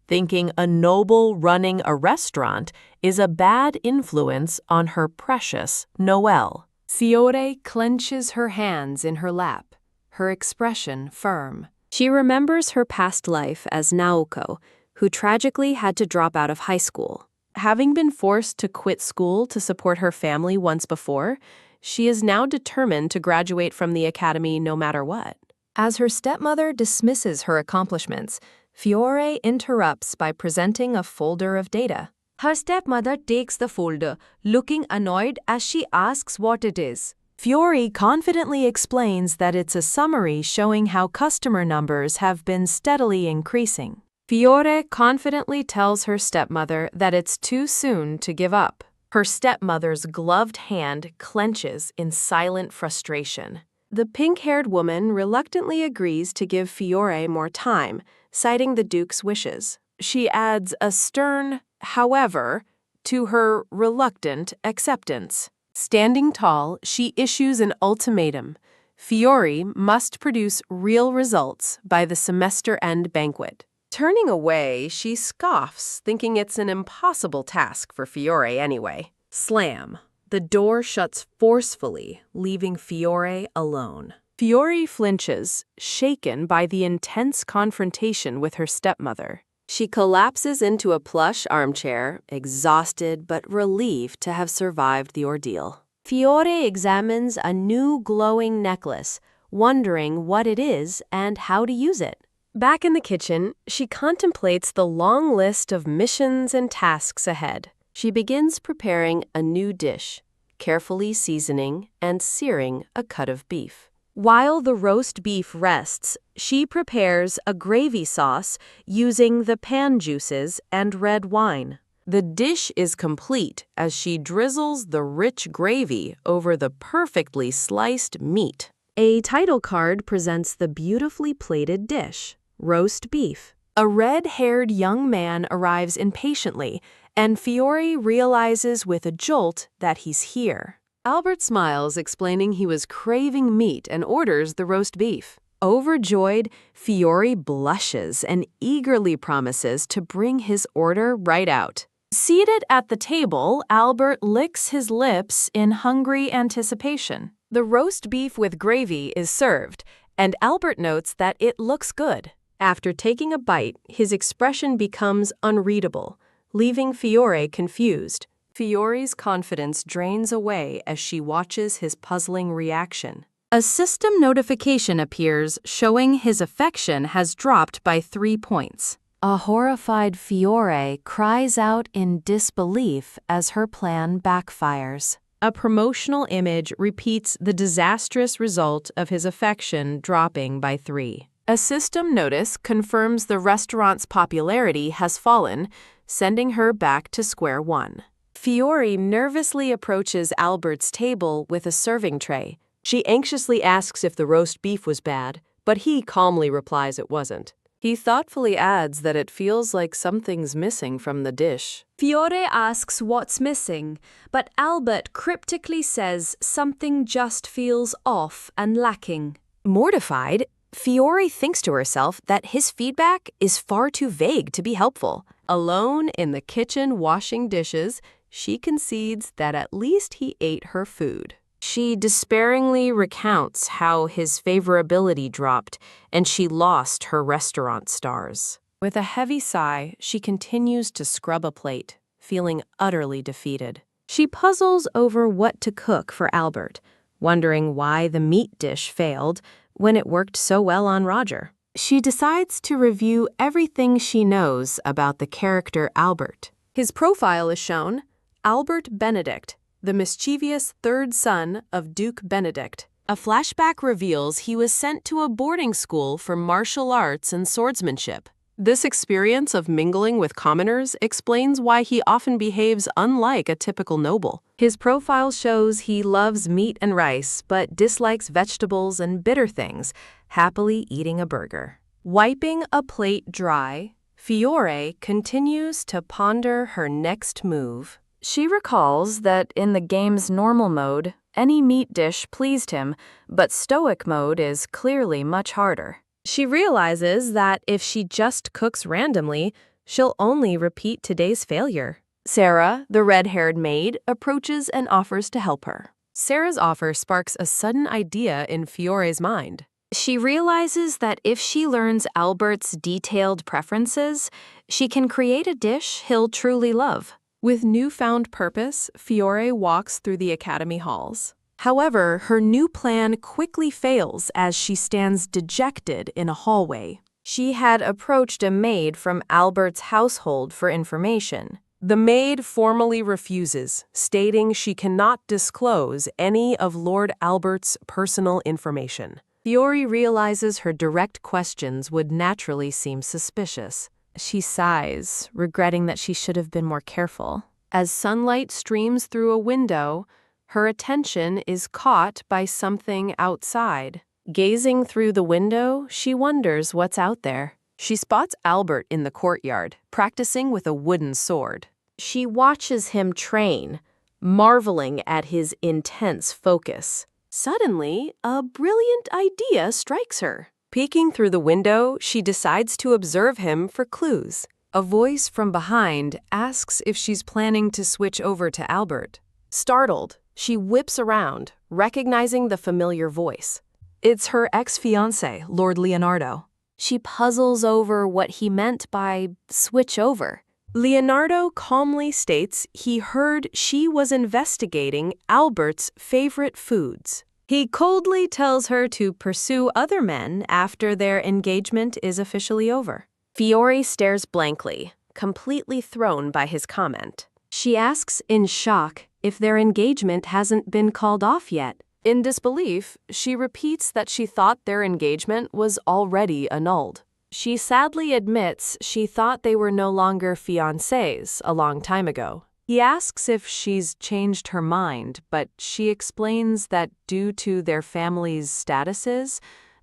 thinking a noble running a restaurant is a bad influence on her precious Noelle. Fiore clenches her hands in her lap, her expression firm. She remembers her past life as Naoko, who tragically had to drop out of high school. Having been forced to quit school to support her family once before, she is now determined to graduate from the academy no matter what. As her stepmother dismisses her accomplishments, Fiore interrupts by presenting a folder of data. Her stepmother takes the folder, looking annoyed as she asks what it is. Fiore confidently explains that it's a summary showing how customer numbers have been steadily increasing. Fiore confidently tells her stepmother that it's too soon to give up. Her stepmother's gloved hand clenches in silent frustration. The pink-haired woman reluctantly agrees to give Fiore more time, citing the Duke's wishes. She adds a stern, however, to her reluctant acceptance. Standing tall, she issues an ultimatum. Fiore must produce real results by the semester-end banquet. Turning away, she scoffs, thinking it's an impossible task for Fiore anyway. Slam. The door shuts forcefully, leaving Fiore alone. Fiore flinches, shaken by the intense confrontation with her stepmother. She collapses into a plush armchair, exhausted but relieved to have survived the ordeal. Fiore examines a new glowing necklace, wondering what it is and how to use it. Back in the kitchen, she contemplates the long list of missions and tasks ahead. She begins preparing a new dish, carefully seasoning and searing a cut of beef. While the roast beef rests, she prepares a gravy sauce using the pan juices and red wine. The dish is complete as she drizzles the rich gravy over the perfectly sliced meat. A title card presents the beautifully plated dish, roast beef. A red-haired young man arrives impatiently, and Fiore realizes with a jolt that he's here. Albert smiles, explaining he was craving meat and orders the roast beef. Overjoyed, Fiore blushes and eagerly promises to bring his order right out. Seated at the table, Albert licks his lips in hungry anticipation. The roast beef with gravy is served, and Albert notes that it looks good. After taking a bite, his expression becomes unreadable, leaving Fiore confused. Fiore's confidence drains away as she watches his puzzling reaction. A system notification appears showing his affection has dropped by 3 points. A horrified Fiore cries out in disbelief as her plan backfires. A promotional image repeats the disastrous result of his affection dropping by 3. A system notice confirms the restaurant's popularity has fallen, sending her back to square one. Fiore nervously approaches Albert's table with a serving tray. She anxiously asks if the roast beef was bad, but he calmly replies it wasn't. He thoughtfully adds that it feels like something's missing from the dish. Fiore asks what's missing, but Albert cryptically says something just feels off and lacking. Mortified, Fiore thinks to herself that his feedback is far too vague to be helpful. Alone in the kitchen washing dishes, she concedes that at least he ate her food. She despairingly recounts how his favorability dropped and she lost her restaurant stars. With a heavy sigh, she continues to scrub a plate, feeling utterly defeated. She puzzles over what to cook for Albert, wondering why the meat dish failed when it worked so well on Roger. She decides to review everything she knows about the character Albert. His profile is shown: Albert Benedict, the mischievous third son of Duke Benedict. A flashback reveals he was sent to a boarding school for martial arts and swordsmanship. This experience of mingling with commoners explains why he often behaves unlike a typical noble. His profile shows he loves meat and rice, but dislikes vegetables and bitter things, happily eating a burger. Wiping a plate dry, Fiore continues to ponder her next move. She recalls that in the game's normal mode, any meat dish pleased him, but stoic mode is clearly much harder. She realizes that if she just cooks randomly, she'll only repeat today's failure. Sarah, the red-haired maid, approaches and offers to help her. Sarah's offer sparks a sudden idea in Fiore's mind. She realizes that if she learns Albert's detailed preferences, she can create a dish he'll truly love. With newfound purpose, Fiore walks through the academy halls. However, her new plan quickly fails as she stands dejected in a hallway. She had approached a maid from Albert's household for information. The maid formally refuses, stating she cannot disclose any of Lord Albert's personal information. Fiore realizes her direct questions would naturally seem suspicious. She sighs, regretting that she should have been more careful. As sunlight streams through a window, her attention is caught by something outside. Gazing through the window, she wonders what's out there. She spots Albert in the courtyard, practicing with a wooden sword. She watches him train, marveling at his intense focus. Suddenly, a brilliant idea strikes her. Peeking through the window, she decides to observe him for clues. A voice from behind asks if she's planning to switch over to Albert. Startled, she whips around, recognizing the familiar voice. It's her ex-fiancé, Lord Leonardo. She puzzles over what he meant by switch over. Leonardo calmly states he heard she was investigating Albert's favorite foods. He coldly tells her to pursue other men after their engagement is officially over. Fiore stares blankly, completely thrown by his comment. She asks in shock if their engagement hasn't been called off yet. In disbelief, she repeats that she thought their engagement was already annulled. She sadly admits she thought they were no longer fiancés a long time ago. He asks if she's changed her mind, but she explains that due to their families' statuses,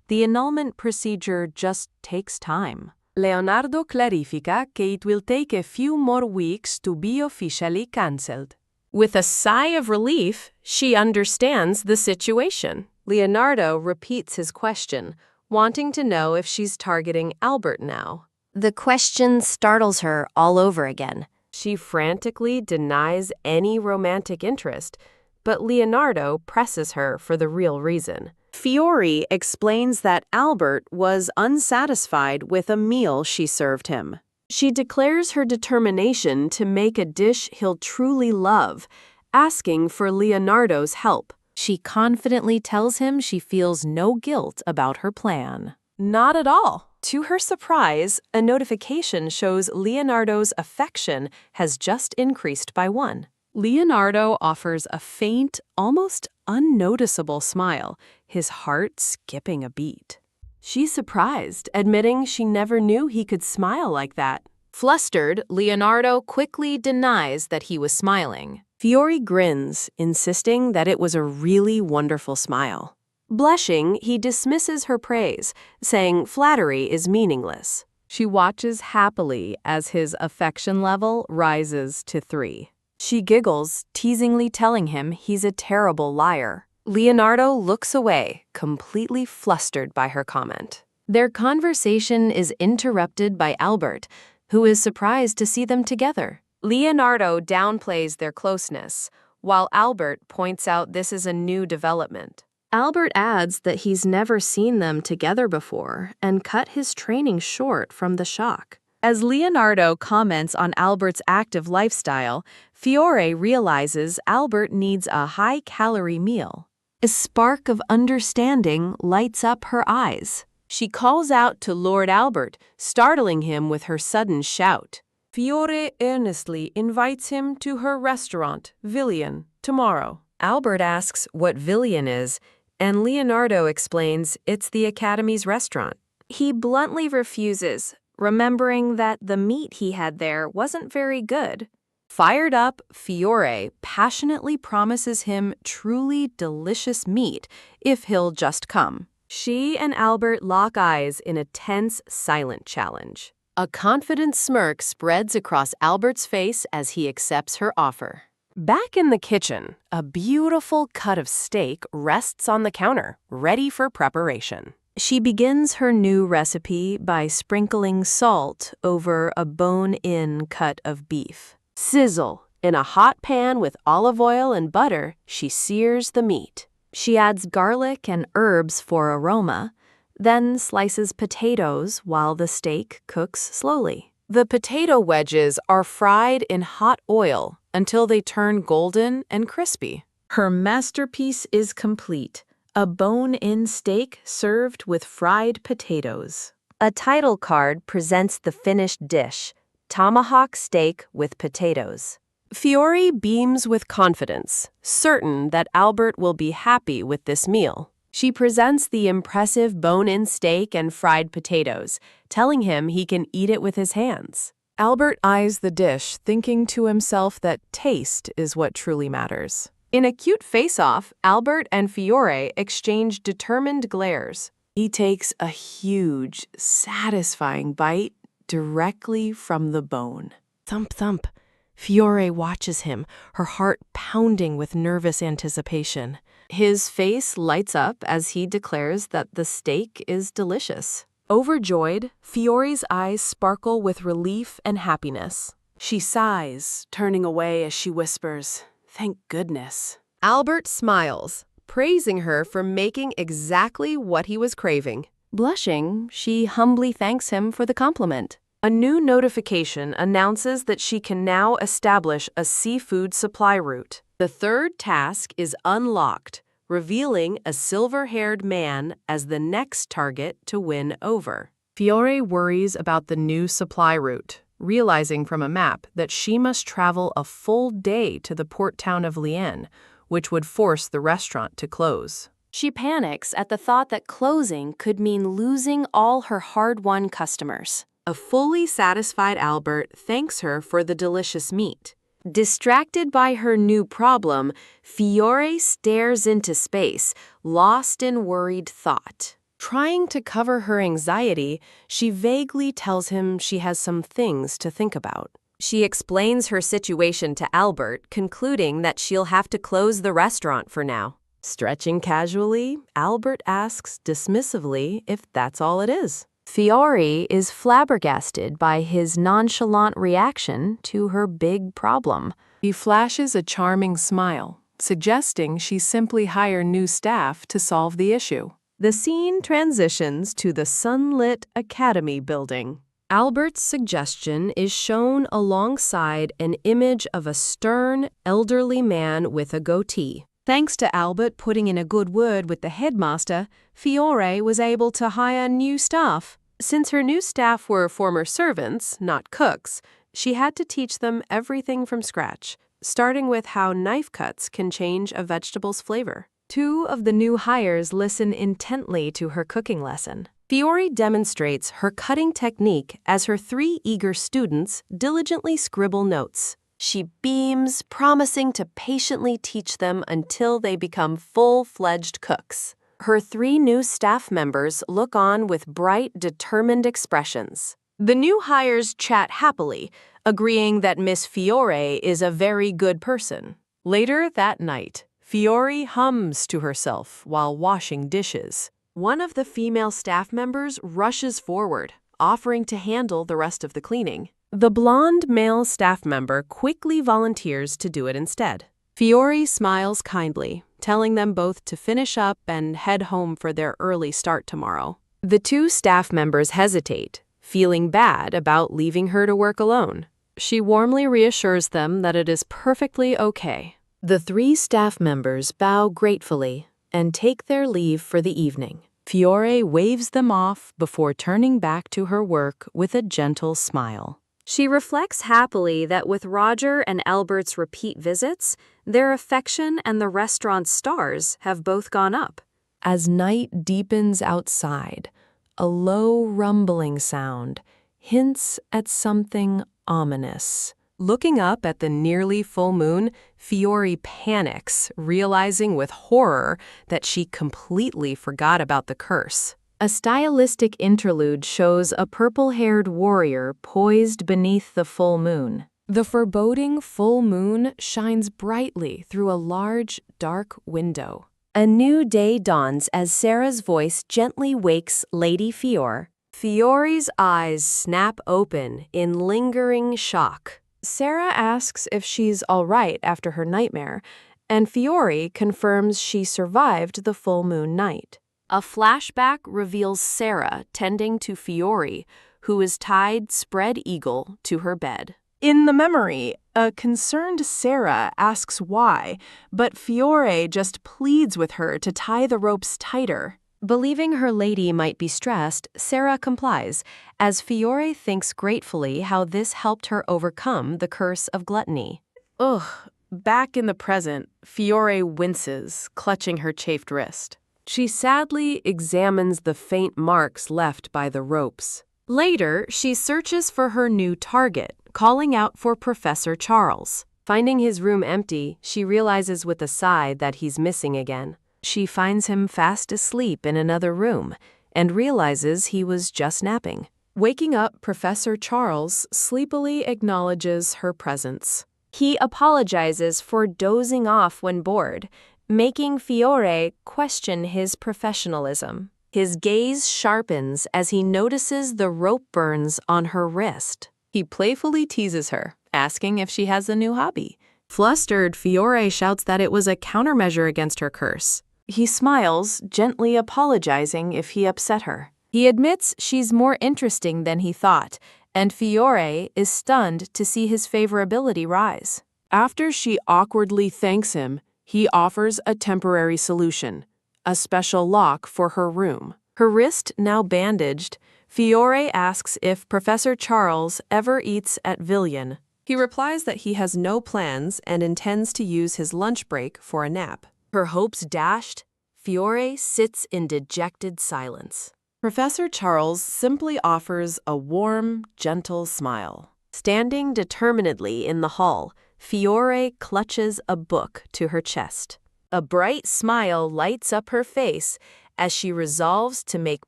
the annulment procedure just takes time. Leonardo clarifica que it will take a few more weeks to be officially cancelled. With a sigh of relief, she understands the situation. Leonardo repeats his question, wanting to know if she's targeting Albert now. The question startles her all over again. She frantically denies any romantic interest, but Leonardo presses her for the real reason. Fiore explains that Albert was unsatisfied with a meal she served him. She declares her determination to make a dish he'll truly love, asking for Leonardo's help. She confidently tells him she feels no guilt about her plan. Not at all. To her surprise, a notification shows Leonardo's affection has just increased by 1. Leonardo offers a faint, almost unnoticeable smile, his heart skipping a beat. She's surprised, admitting she never knew he could smile like that. Flustered, Leonardo quickly denies that he was smiling. Fiore grins, insisting that it was a really wonderful smile. Blushing, he dismisses her praise, saying flattery is meaningless. She watches happily as his affection level rises to 3. She giggles, teasingly telling him he's a terrible liar. Leonardo looks away, completely flustered by her comment. Their conversation is interrupted by Albert, who is surprised to see them together. Leonardo downplays their closeness, while Albert points out this is a new development. Albert adds that he's never seen them together before and cut his training short from the shock. As Leonardo comments on Albert's active lifestyle, Fiore realizes Albert needs a high-calorie meal. A spark of understanding lights up her eyes. She calls out to Lord Albert, startling him with her sudden shout. Fiore earnestly invites him to her restaurant, Villainess, tomorrow. Albert asks what Villainess is, and Leonardo explains it's the Academy's restaurant. He bluntly refuses, remembering that the meat he had there wasn't very good. Fired up, Fiore passionately promises him truly delicious meat if he'll just come. She and Albert lock eyes in a tense, silent challenge. A confident smirk spreads across Albert's face as he accepts her offer. Back in the kitchen, a beautiful cut of steak rests on the counter, ready for preparation. She begins her new recipe by sprinkling salt over a bone-in cut of beef. Sizzle! In a hot pan with olive oil and butter, she sears the meat. She adds garlic and herbs for aroma, then slices potatoes while the steak cooks slowly. The potato wedges are fried in hot oil until they turn golden and crispy. Her masterpiece is complete, a bone-in steak served with fried potatoes. A title card presents the finished dish, tomahawk steak with potatoes. Fiore beams with confidence, certain that Albert will be happy with this meal. She presents the impressive bone-in steak and fried potatoes, telling him he can eat it with his hands. Albert eyes the dish, thinking to himself that taste is what truly matters. In a cute face-off, Albert and Fiore exchange determined glares. He takes a huge, satisfying bite directly from the bone. Thump, thump. Fiore watches him, her heart pounding with nervous anticipation. His face lights up as he declares that the steak is delicious. Overjoyed, Fiore's eyes sparkle with relief and happiness. She sighs, turning away as she whispers, "Thank goodness." Albert smiles, praising her for making exactly what he was craving. Blushing, she humbly thanks him for the compliment. A new notification announces that she can now establish a seafood supply route. The third task is unlocked, revealing a silver-haired man as the next target to win over. Fiore worries about the new supply route, realizing from a map that she must travel a full day to the port town of Lien, which would force the restaurant to close. She panics at the thought that closing could mean losing all her hard-won customers. A fully satisfied Albert thanks her for the delicious meat. Distracted by her new problem, Fiore stares into space, lost in worried thought. Trying to cover her anxiety, she vaguely tells him she has some things to think about. She explains her situation to Albert, concluding that she'll have to close the restaurant for now. Stretching casually, Albert asks dismissively if that's all it is. Fiore is flabbergasted by his nonchalant reaction to her big problem. He flashes a charming smile, suggesting she simply hire new staff to solve the issue. The scene transitions to the sunlit academy building. Albert's suggestion is shown alongside an image of a stern, elderly man with a goatee. Thanks to Albert putting in a good word with the headmaster, Fiore was able to hire new staff. Since her new staff were former servants, not cooks, she had to teach them everything from scratch, starting with how knife cuts can change a vegetable's flavor. Two of the new hires listen intently to her cooking lesson. Fiore demonstrates her cutting technique as her three eager students diligently scribble notes. She beams, promising to patiently teach them until they become full-fledged cooks. Her three new staff members look on with bright, determined expressions. The new hires chat happily, agreeing that Miss Fiore is a very good person. Later that night, Fiore hums to herself while washing dishes. One of the female staff members rushes forward, offering to handle the rest of the cleaning. The blonde male staff member quickly volunteers to do it instead. Fiore smiles kindly, telling them both to finish up and head home for their early start tomorrow. The two staff members hesitate, feeling bad about leaving her to work alone. She warmly reassures them that it is perfectly okay. The three staff members bow gratefully and take their leave for the evening. Fiore waves them off before turning back to her work with a gentle smile. She reflects happily that with Roger and Albert's repeat visits, their affection and the restaurant's stars have both gone up. As night deepens outside, a low rumbling sound hints at something ominous. Looking up at the nearly full moon, Fiore panics, realizing with horror that she completely forgot about the curse. A stylistic interlude shows a purple-haired warrior poised beneath the full moon. The foreboding full moon shines brightly through a large, dark window. A new day dawns as Sarah's voice gently wakes Lady Fiore. Fiore's eyes snap open in lingering shock. Sarah asks if she's all right after her nightmare, and Fiore confirms she survived the full moon night. A flashback reveals Sarah tending to Fiore, who is tied spread eagle to her bed. In the memory, a concerned Sarah asks why, but Fiore just pleads with her to tie the ropes tighter. Believing her lady might be stressed, Sarah complies, as Fiore thinks gratefully how this helped her overcome the curse of gluttony. Ugh. Back in the present, Fiore winces, clutching her chafed wrist. She sadly examines the faint marks left by the ropes. Later, she searches for her new target, calling out for Professor Charles. Finding his room empty, she realizes with a sigh that he's missing again. She finds him fast asleep in another room and realizes he was just napping. Waking up, Professor Charles sleepily acknowledges her presence. He apologizes for dozing off when bored, making Fiore question his professionalism. His gaze sharpens as he notices the rope burns on her wrist. He playfully teases her, asking if she has a new hobby. Flustered, Fiore shouts that it was a countermeasure against her curse. He smiles, gently apologizing if he upset her. He admits she's more interesting than he thought, and Fiore is stunned to see his favorability rise. After she awkwardly thanks him, he offers a temporary solution, a special lock for her room. Her wrist now bandaged, Fiore asks if Professor Charles ever eats at Villainess. He replies that he has no plans and intends to use his lunch break for a nap. Her hopes dashed, Fiore sits in dejected silence. Professor Charles simply offers a warm, gentle smile. Standing determinedly in the hall, Fiore clutches a book to her chest. A bright smile lights up her face as she resolves to make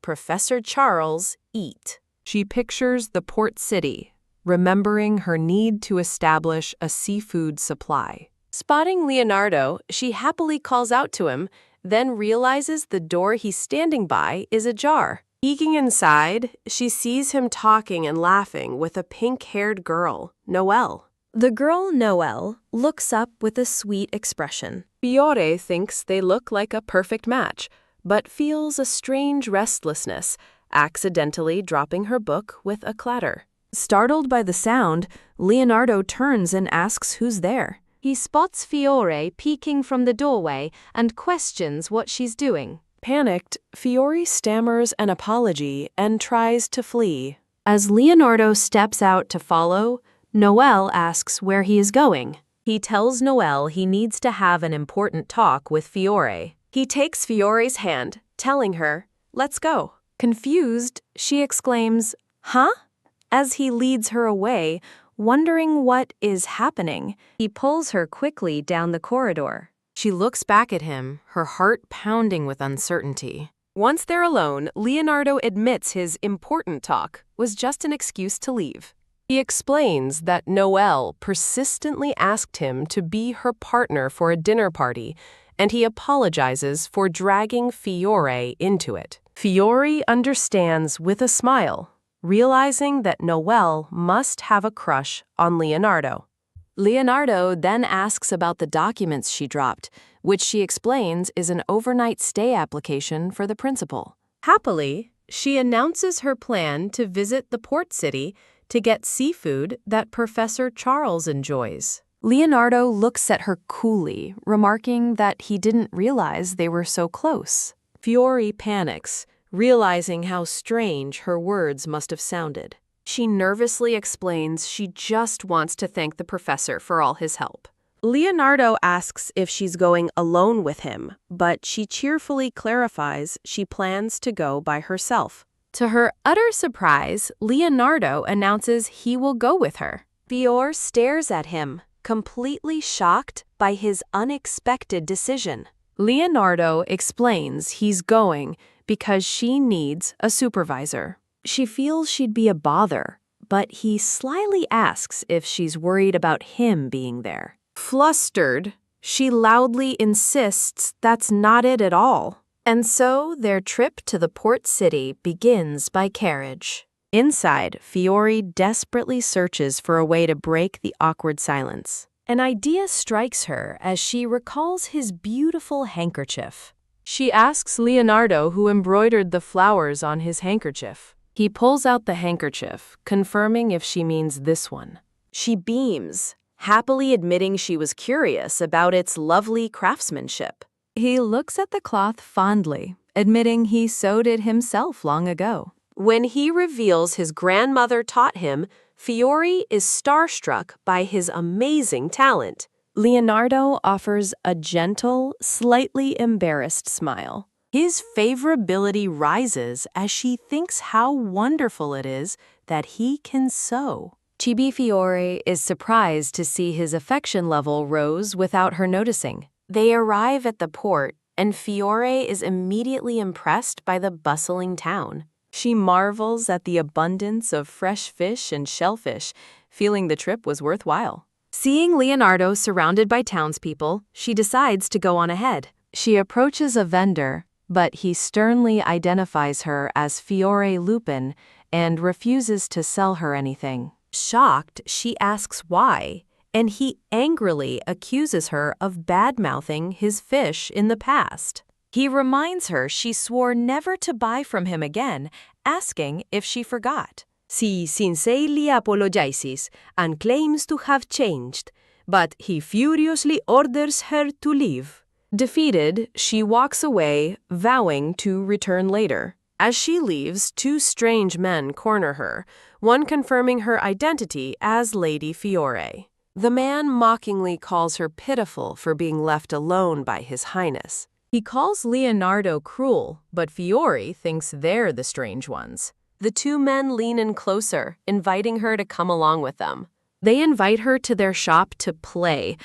Professor Charles eat. She pictures the port city, remembering her need to establish a seafood supply. Spotting Leonardo, she happily calls out to him, then realizes the door he's standing by is ajar. Peeking inside, she sees him talking and laughing with a pink-haired girl, Noelle. The girl, Noelle, looks up with a sweet expression. Fiore thinks they look like a perfect match, but feels a strange restlessness, accidentally dropping her book with a clatter. Startled by the sound, Leonardo turns and asks who's there. He spots Fiore peeking from the doorway and questions what she's doing. Panicked, Fiore stammers an apology and tries to flee. As Leonardo steps out to follow, Noelle asks where he is going. He tells Noelle he needs to have an important talk with Fiore. He takes Fiore's hand, telling her, "Let's go." Confused, she exclaims, "Huh?" as he leads her away, wondering what is happening. He pulls her quickly down the corridor. She looks back at him, her heart pounding with uncertainty. Once they're alone, Leonardo admits his important talk was just an excuse to leave. He explains that Noelle persistently asked him to be her partner for a dinner party, and he apologizes for dragging Fiore into it. Fiore understands with a smile, realizing that Noelle must have a crush on Leonardo. Leonardo then asks about the documents she dropped, which she explains is an overnight stay application for the principal. Happily, she announces her plan to visit the port city to get seafood that Professor Charles enjoys. Leonardo looks at her coolly, remarking that he didn't realize they were so close. Fiore panics, realizing how strange her words must have sounded. She nervously explains she just wants to thank the professor for all his help. Leonardo asks if she's going alone with him, but she cheerfully clarifies she plans to go by herself. To her utter surprise, Leonardo announces he will go with her. Fiore stares at him, completely shocked by his unexpected decision. Leonardo explains he's going because she needs a supervisor. She feels she'd be a bother, but he slyly asks if she's worried about him being there. Flustered, she loudly insists that's not it at all. And so their trip to the port city begins by carriage. Inside, Fiore desperately searches for a way to break the awkward silence. An idea strikes her as she recalls his beautiful handkerchief. She asks Leonardo who embroidered the flowers on his handkerchief. He pulls out the handkerchief, confirming if she means this one. She beams, happily admitting she was curious about its lovely craftsmanship. He looks at the cloth fondly, admitting he sewed it himself long ago. When he reveals his grandmother taught him, Fiore is starstruck by his amazing talent. Leonardo offers a gentle, slightly embarrassed smile. His favorability rises as she thinks how wonderful it is that he can sew. Chibi Fiore is surprised to see his affection level rose without her noticing. They arrive at the port, and Fiore is immediately impressed by the bustling town. She marvels at the abundance of fresh fish and shellfish, feeling the trip was worthwhile. Seeing Leonardo surrounded by townspeople, she decides to go on ahead. She approaches a vendor, but he sternly identifies her as Fiore Lupin and refuses to sell her anything. Shocked, she asks why, and he angrily accuses her of bad-mouthing his fish in the past. He reminds her she swore never to buy from him again, asking if she forgot. She sincerely apologizes and claims to have changed, but he furiously orders her to leave. Defeated, she walks away, vowing to return later. As she leaves, two strange men corner her, one confirming her identity as Lady Fiore. The man mockingly calls her pitiful for being left alone by His Highness. He calls Leonardo cruel, but Fiore thinks they're the strange ones. The two men lean in closer, inviting her to come along with them. They invite her to their shop to play,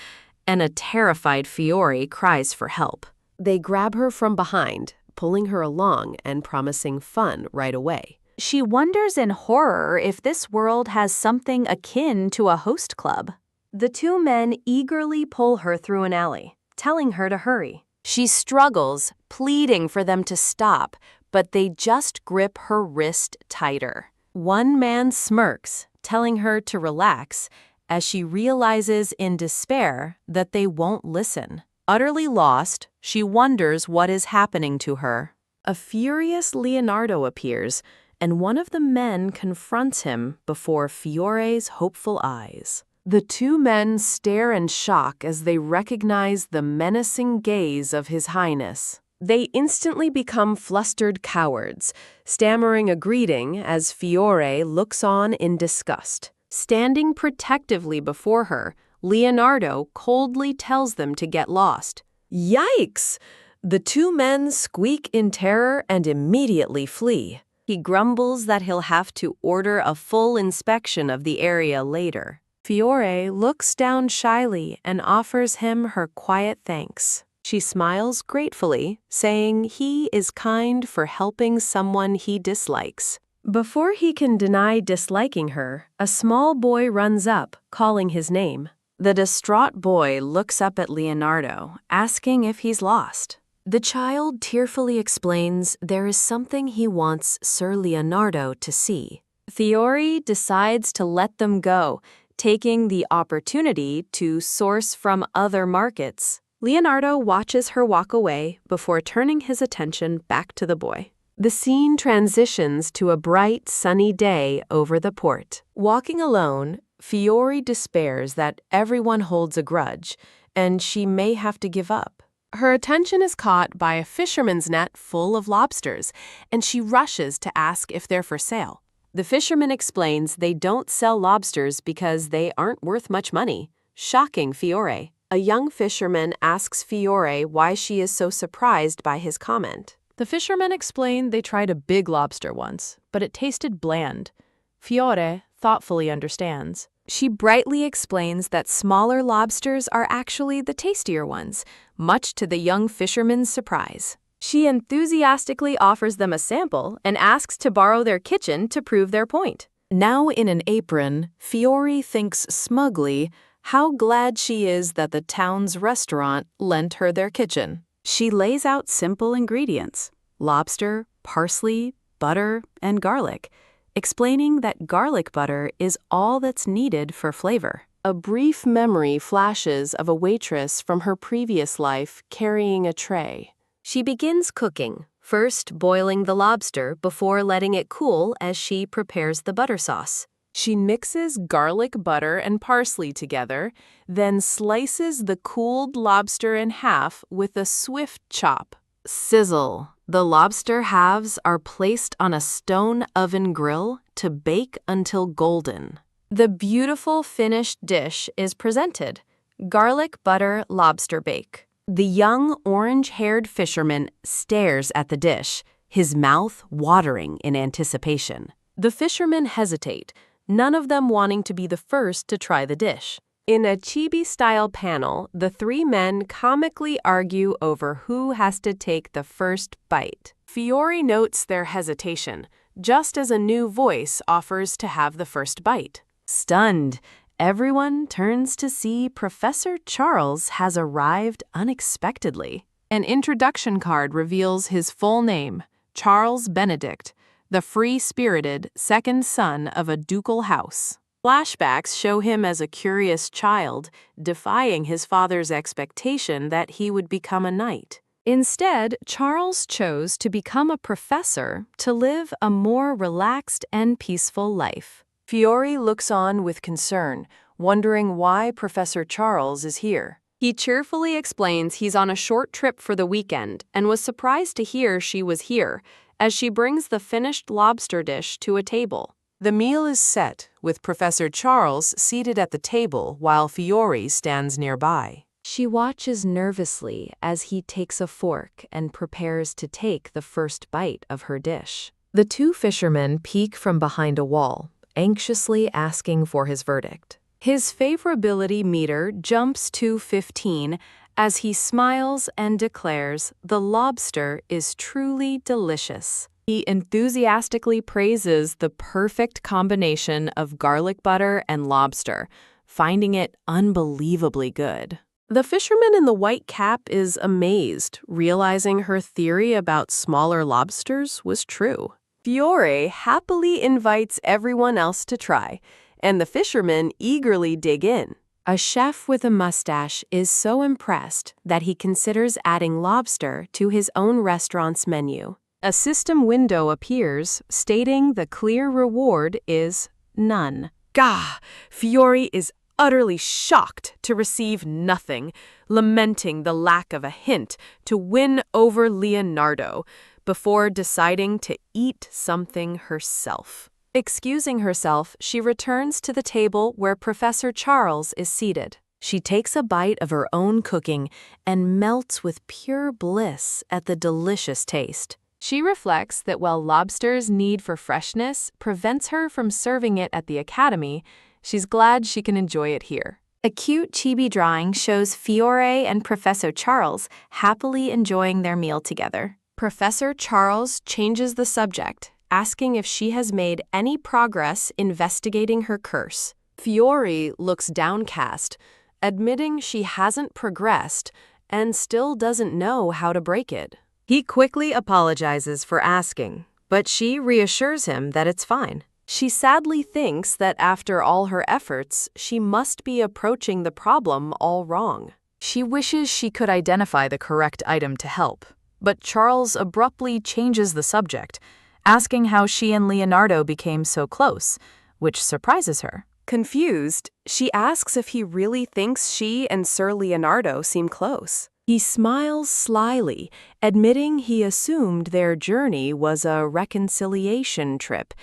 and a terrified Fiore cries for help. They grab her from behind, pulling her along and promising fun right away. She wonders in horror if this world has something akin to a host club. The two men eagerly pull her through an alley, telling her to hurry. She struggles, pleading for them to stop, but they just grip her wrist tighter. One man smirks, telling her to relax, as she realizes in despair that they won't listen. Utterly lost, she wonders what is happening to her. A furious Leonardo appears, and one of the men confronts him before Fiore's hopeful eyes. The two men stare in shock as they recognize the menacing gaze of His Highness. They instantly become flustered cowards, stammering a greeting as Fiore looks on in disgust. Standing protectively before her, Leonardo coldly tells them to get lost. Yikes! The two men squeak in terror and immediately flee. He grumbles that he'll have to order a full inspection of the area later. Fiore looks down shyly and offers him her quiet thanks. She smiles gratefully, saying he is kind for helping someone he dislikes. Before he can deny disliking her, a small boy runs up, calling his name. The distraught boy looks up at Leonardo, asking if he's lost. The child tearfully explains there is something he wants Sir Leonardo to see. Fiore decides to let them go, taking the opportunity to source from other markets. Leonardo watches her walk away before turning his attention back to the boy. The scene transitions to a bright, sunny day over the port. Walking alone, Fiore despairs that everyone holds a grudge, and she may have to give up. Her attention is caught by a fisherman's net full of lobsters, and she rushes to ask if they're for sale. The fisherman explains they don't sell lobsters because they aren't worth much money, shocking Fiore. A young fisherman asks Fiore why she is so surprised by his comment. The fisherman explained they tried a big lobster once, but it tasted bland. Fiore thoughtfully understands. She brightly explains that smaller lobsters are actually the tastier ones, much to the young fisherman's surprise. She enthusiastically offers them a sample and asks to borrow their kitchen to prove their point. Now in an apron, Fiore thinks smugly how glad she is that the town's restaurant lent her their kitchen. She lays out simple ingredients: lobster, parsley, butter, and garlic, explaining that garlic butter is all that's needed for flavor. A brief memory flashes of a waitress from her previous life carrying a tray. She begins cooking, first boiling the lobster before letting it cool as she prepares the butter sauce. She mixes garlic butter and parsley together, then slices the cooled lobster in half with a swift chop. Sizzle. The lobster halves are placed on a stone oven grill to bake until golden. The beautiful finished dish is presented. Garlic butter lobster bake. The young orange-haired fisherman stares at the dish, his mouth watering in anticipation. The fishermen hesitate, none of them wanting to be the first to try the dish. In a chibi-style panel, the three men comically argue over who has to take the first bite. Fiore notes their hesitation, just as a new voice offers to have the first bite. Stunned, everyone turns to see Professor Charles has arrived unexpectedly. An introduction card reveals his full name, Charles Benedict, the free-spirited second son of a ducal house. Flashbacks show him as a curious child, defying his father's expectation that he would become a knight. Instead, Charles chose to become a professor to live a more relaxed and peaceful life. Fiore looks on with concern, wondering why Professor Charles is here. He cheerfully explains he's on a short trip for the weekend and was surprised to hear she was here, as she brings the finished lobster dish to a table. The meal is set, with Professor Charles seated at the table while Fiore stands nearby. She watches nervously as he takes a fork and prepares to take the first bite of her dish. The two fishermen peek from behind a wall, anxiously asking for his verdict. His favorability meter jumps to 15 as he smiles and declares the lobster is truly delicious. He enthusiastically praises the perfect combination of garlic butter and lobster, finding it unbelievably good. The fisherman in the white cap is amazed, realizing her theory about smaller lobsters was true. Fiore happily invites everyone else to try, and the fishermen eagerly dig in. A chef with a mustache is so impressed that he considers adding lobster to his own restaurant's menu. A system window appears, stating the clear reward is none. Gah! Fiore is utterly shocked to receive nothing, lamenting the lack of a hint to win over Leonardo, before deciding to eat something herself. Excusing herself, she returns to the table where Professor Charles is seated. She takes a bite of her own cooking and melts with pure bliss at the delicious taste. She reflects that while lobster's need for freshness prevents her from serving it at the academy, she's glad she can enjoy it here. A cute chibi drawing shows Fiore and Professor Charles happily enjoying their meal together. Professor Charles changes the subject, asking if she has made any progress investigating her curse. Fiore looks downcast, admitting she hasn't progressed and still doesn't know how to break it. He quickly apologizes for asking, but she reassures him that it's fine. She sadly thinks that after all her efforts, she must be approaching the problem all wrong. She wishes she could identify the correct item to help, but Charles abruptly changes the subject, asking how she and Leonardo became so close, which surprises her. Confused, she asks if he really thinks she and Sir Leonardo seem close. He smiles slyly, admitting he assumed their journey was a reconciliation trip,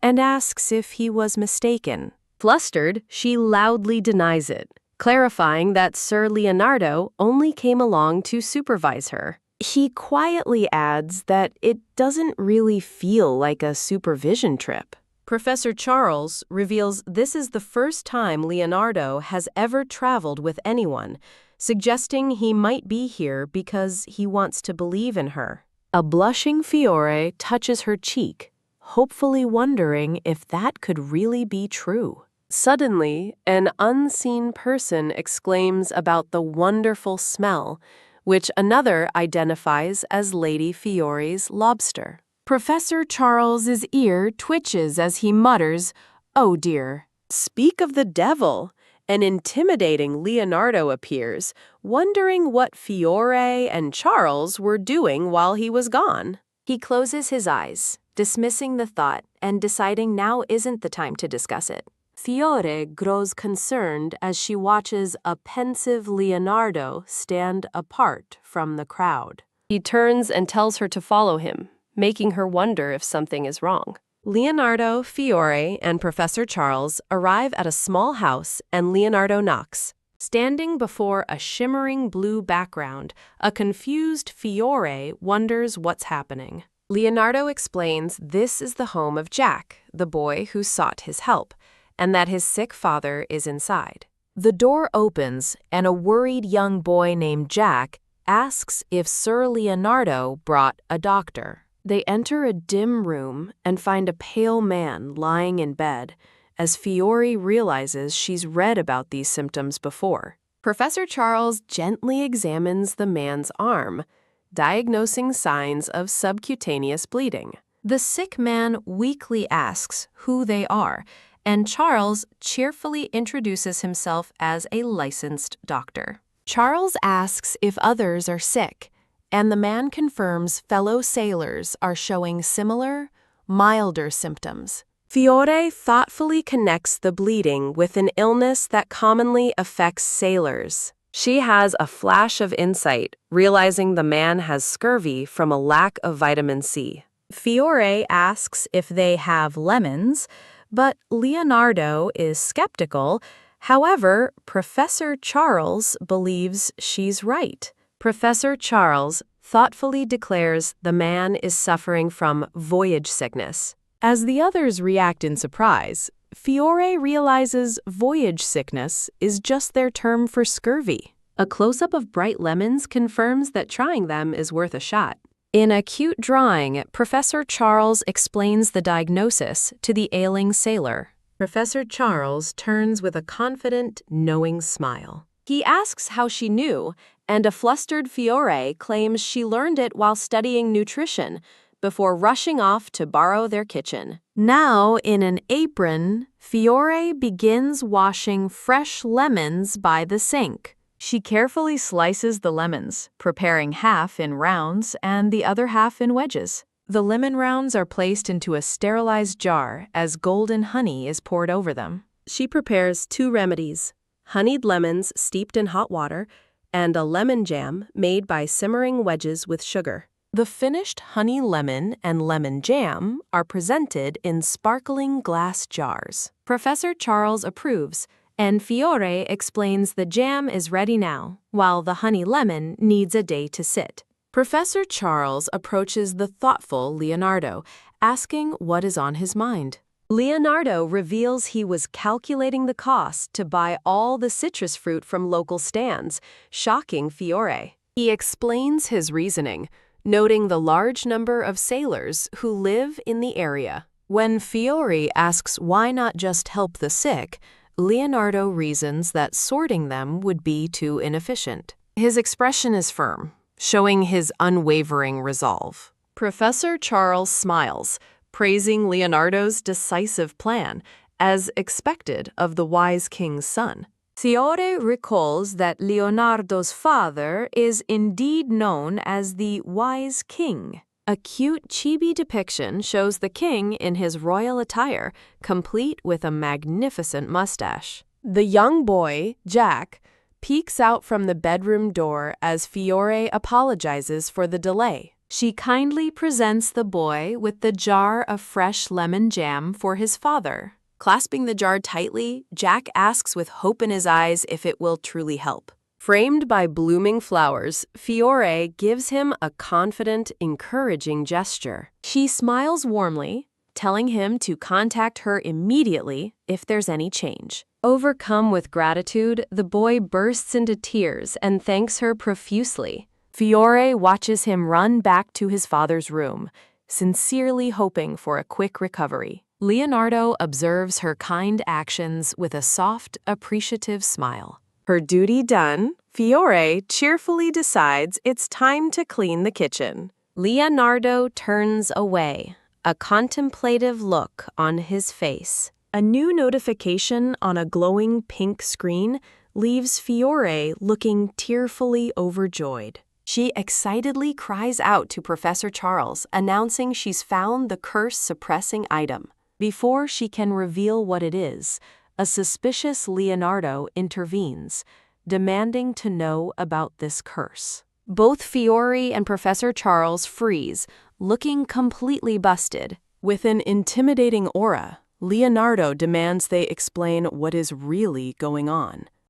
and asks if he was mistaken. Flustered, she loudly denies it, clarifying that Sir Leonardo only came along to supervise her. He quietly adds that it doesn't really feel like a supervision trip. Professor Charles reveals this is the first time Leonardo has ever traveled with anyone, suggesting he might be here because he wants to believe in her. A blushing Fiore touches her cheek, hopefully wondering if that could really be true. Suddenly, an unseen person exclaims about the wonderful smell, which another identifies as Lady Fiore's lobster. Professor Charles's ear twitches as he mutters, "Oh dear." Speak of the devil! An intimidating Leonardo appears, wondering what Fiore and Charles were doing while he was gone. He closes his eyes, dismissing the thought and deciding now isn't the time to discuss it. Fiore grows concerned as she watches a pensive Leonardo stand apart from the crowd. He turns and tells her to follow him, making her wonder if something is wrong. Leonardo, Fiore, and Professor Charles arrive at a small house and Leonardo knocks. Standing before a shimmering blue background, a confused Fiore wonders what's happening. Leonardo explains this is the home of Jack, the boy who sought his help, and that his sick father is inside. The door opens, and a worried young boy named Jack asks if Sir Leonardo brought a doctor. They enter a dim room and find a pale man lying in bed, as Fiore realizes she's read about these symptoms before. Professor Charles gently examines the man's arm, diagnosing signs of subcutaneous bleeding. The sick man weakly asks who they are, and Charles cheerfully introduces himself as a licensed doctor. Charles asks if others are sick, and the man confirms fellow sailors are showing similar, milder symptoms. Fiore thoughtfully connects the bleeding with an illness that commonly affects sailors. She has a flash of insight, realizing the man has scurvy from a lack of vitamin C. Fiore asks if they have lemons, but Leonardo is skeptical. However, Professor Charles believes she's right. Professor Charles thoughtfully declares the man is suffering from voyage sickness. As the others react in surprise, Fiore realizes voyage sickness is just their term for scurvy. A close-up of bright lemons confirms that trying them is worth a shot. In a cute drawing, Professor Charles explains the diagnosis to the ailing sailor. Professor Charles turns with a confident, knowing smile. He asks how she knew, and a flustered Fiore claims she learned it while studying nutrition, before rushing off to borrow their kitchen. Now, in an apron, Fiore begins washing fresh lemons by the sink. She carefully slices the lemons, preparing half in rounds and the other half in wedges. The lemon rounds are placed into a sterilized jar as golden honey is poured over them. She prepares 2 remedies: honeyed lemons steeped in hot water and a lemon jam made by simmering wedges with sugar. The finished honey lemon and lemon jam are presented in sparkling glass jars. Professor Charles approves, and Fiore explains the jam is ready now, while the honey lemon needs a day to sit. Professor Charles approaches the thoughtful Leonardo, asking what is on his mind. Leonardo reveals he was calculating the cost to buy all the citrus fruit from local stands, shocking Fiore. He explains his reasoning, noting the large number of sailors who live in the area. When Fiore asks why not just help the sick, Leonardo reasons that sorting them would be too inefficient. His expression is firm, showing his unwavering resolve. Professor Charles smiles, praising Leonardo's decisive plan, as expected of the wise king's son. Fiore recalls that Leonardo's father is indeed known as the wise king. A cute chibi depiction shows the king in his royal attire, complete with a magnificent mustache. The young boy, Jack, peeks out from the bedroom door as Fiore apologizes for the delay. She kindly presents the boy with the jar of fresh lemon jam for his father. Clasping the jar tightly, Jack asks with hope in his eyes if it will truly help. Framed by blooming flowers, Fiore gives him a confident, encouraging gesture. She smiles warmly, telling him to contact her immediately if there's any change. Overcome with gratitude, the boy bursts into tears and thanks her profusely. Fiore watches him run back to his father's room, sincerely hoping for a quick recovery. Leonardo observes her kind actions with a soft, appreciative smile. Her duty done, Fiore cheerfully decides it's time to clean the kitchen. Leonardo turns away, a contemplative look on his face. A new notification on a glowing pink screen leaves Fiore looking tearfully overjoyed. She excitedly cries out to Professor Charles, announcing she's found the curse-suppressing item. Before she can reveal what it is, a suspicious Leonardo intervenes, demanding to know about this curse. Both Fiore and Professor Charles freeze, looking completely busted. With an intimidating aura, Leonardo demands they explain what is really going on.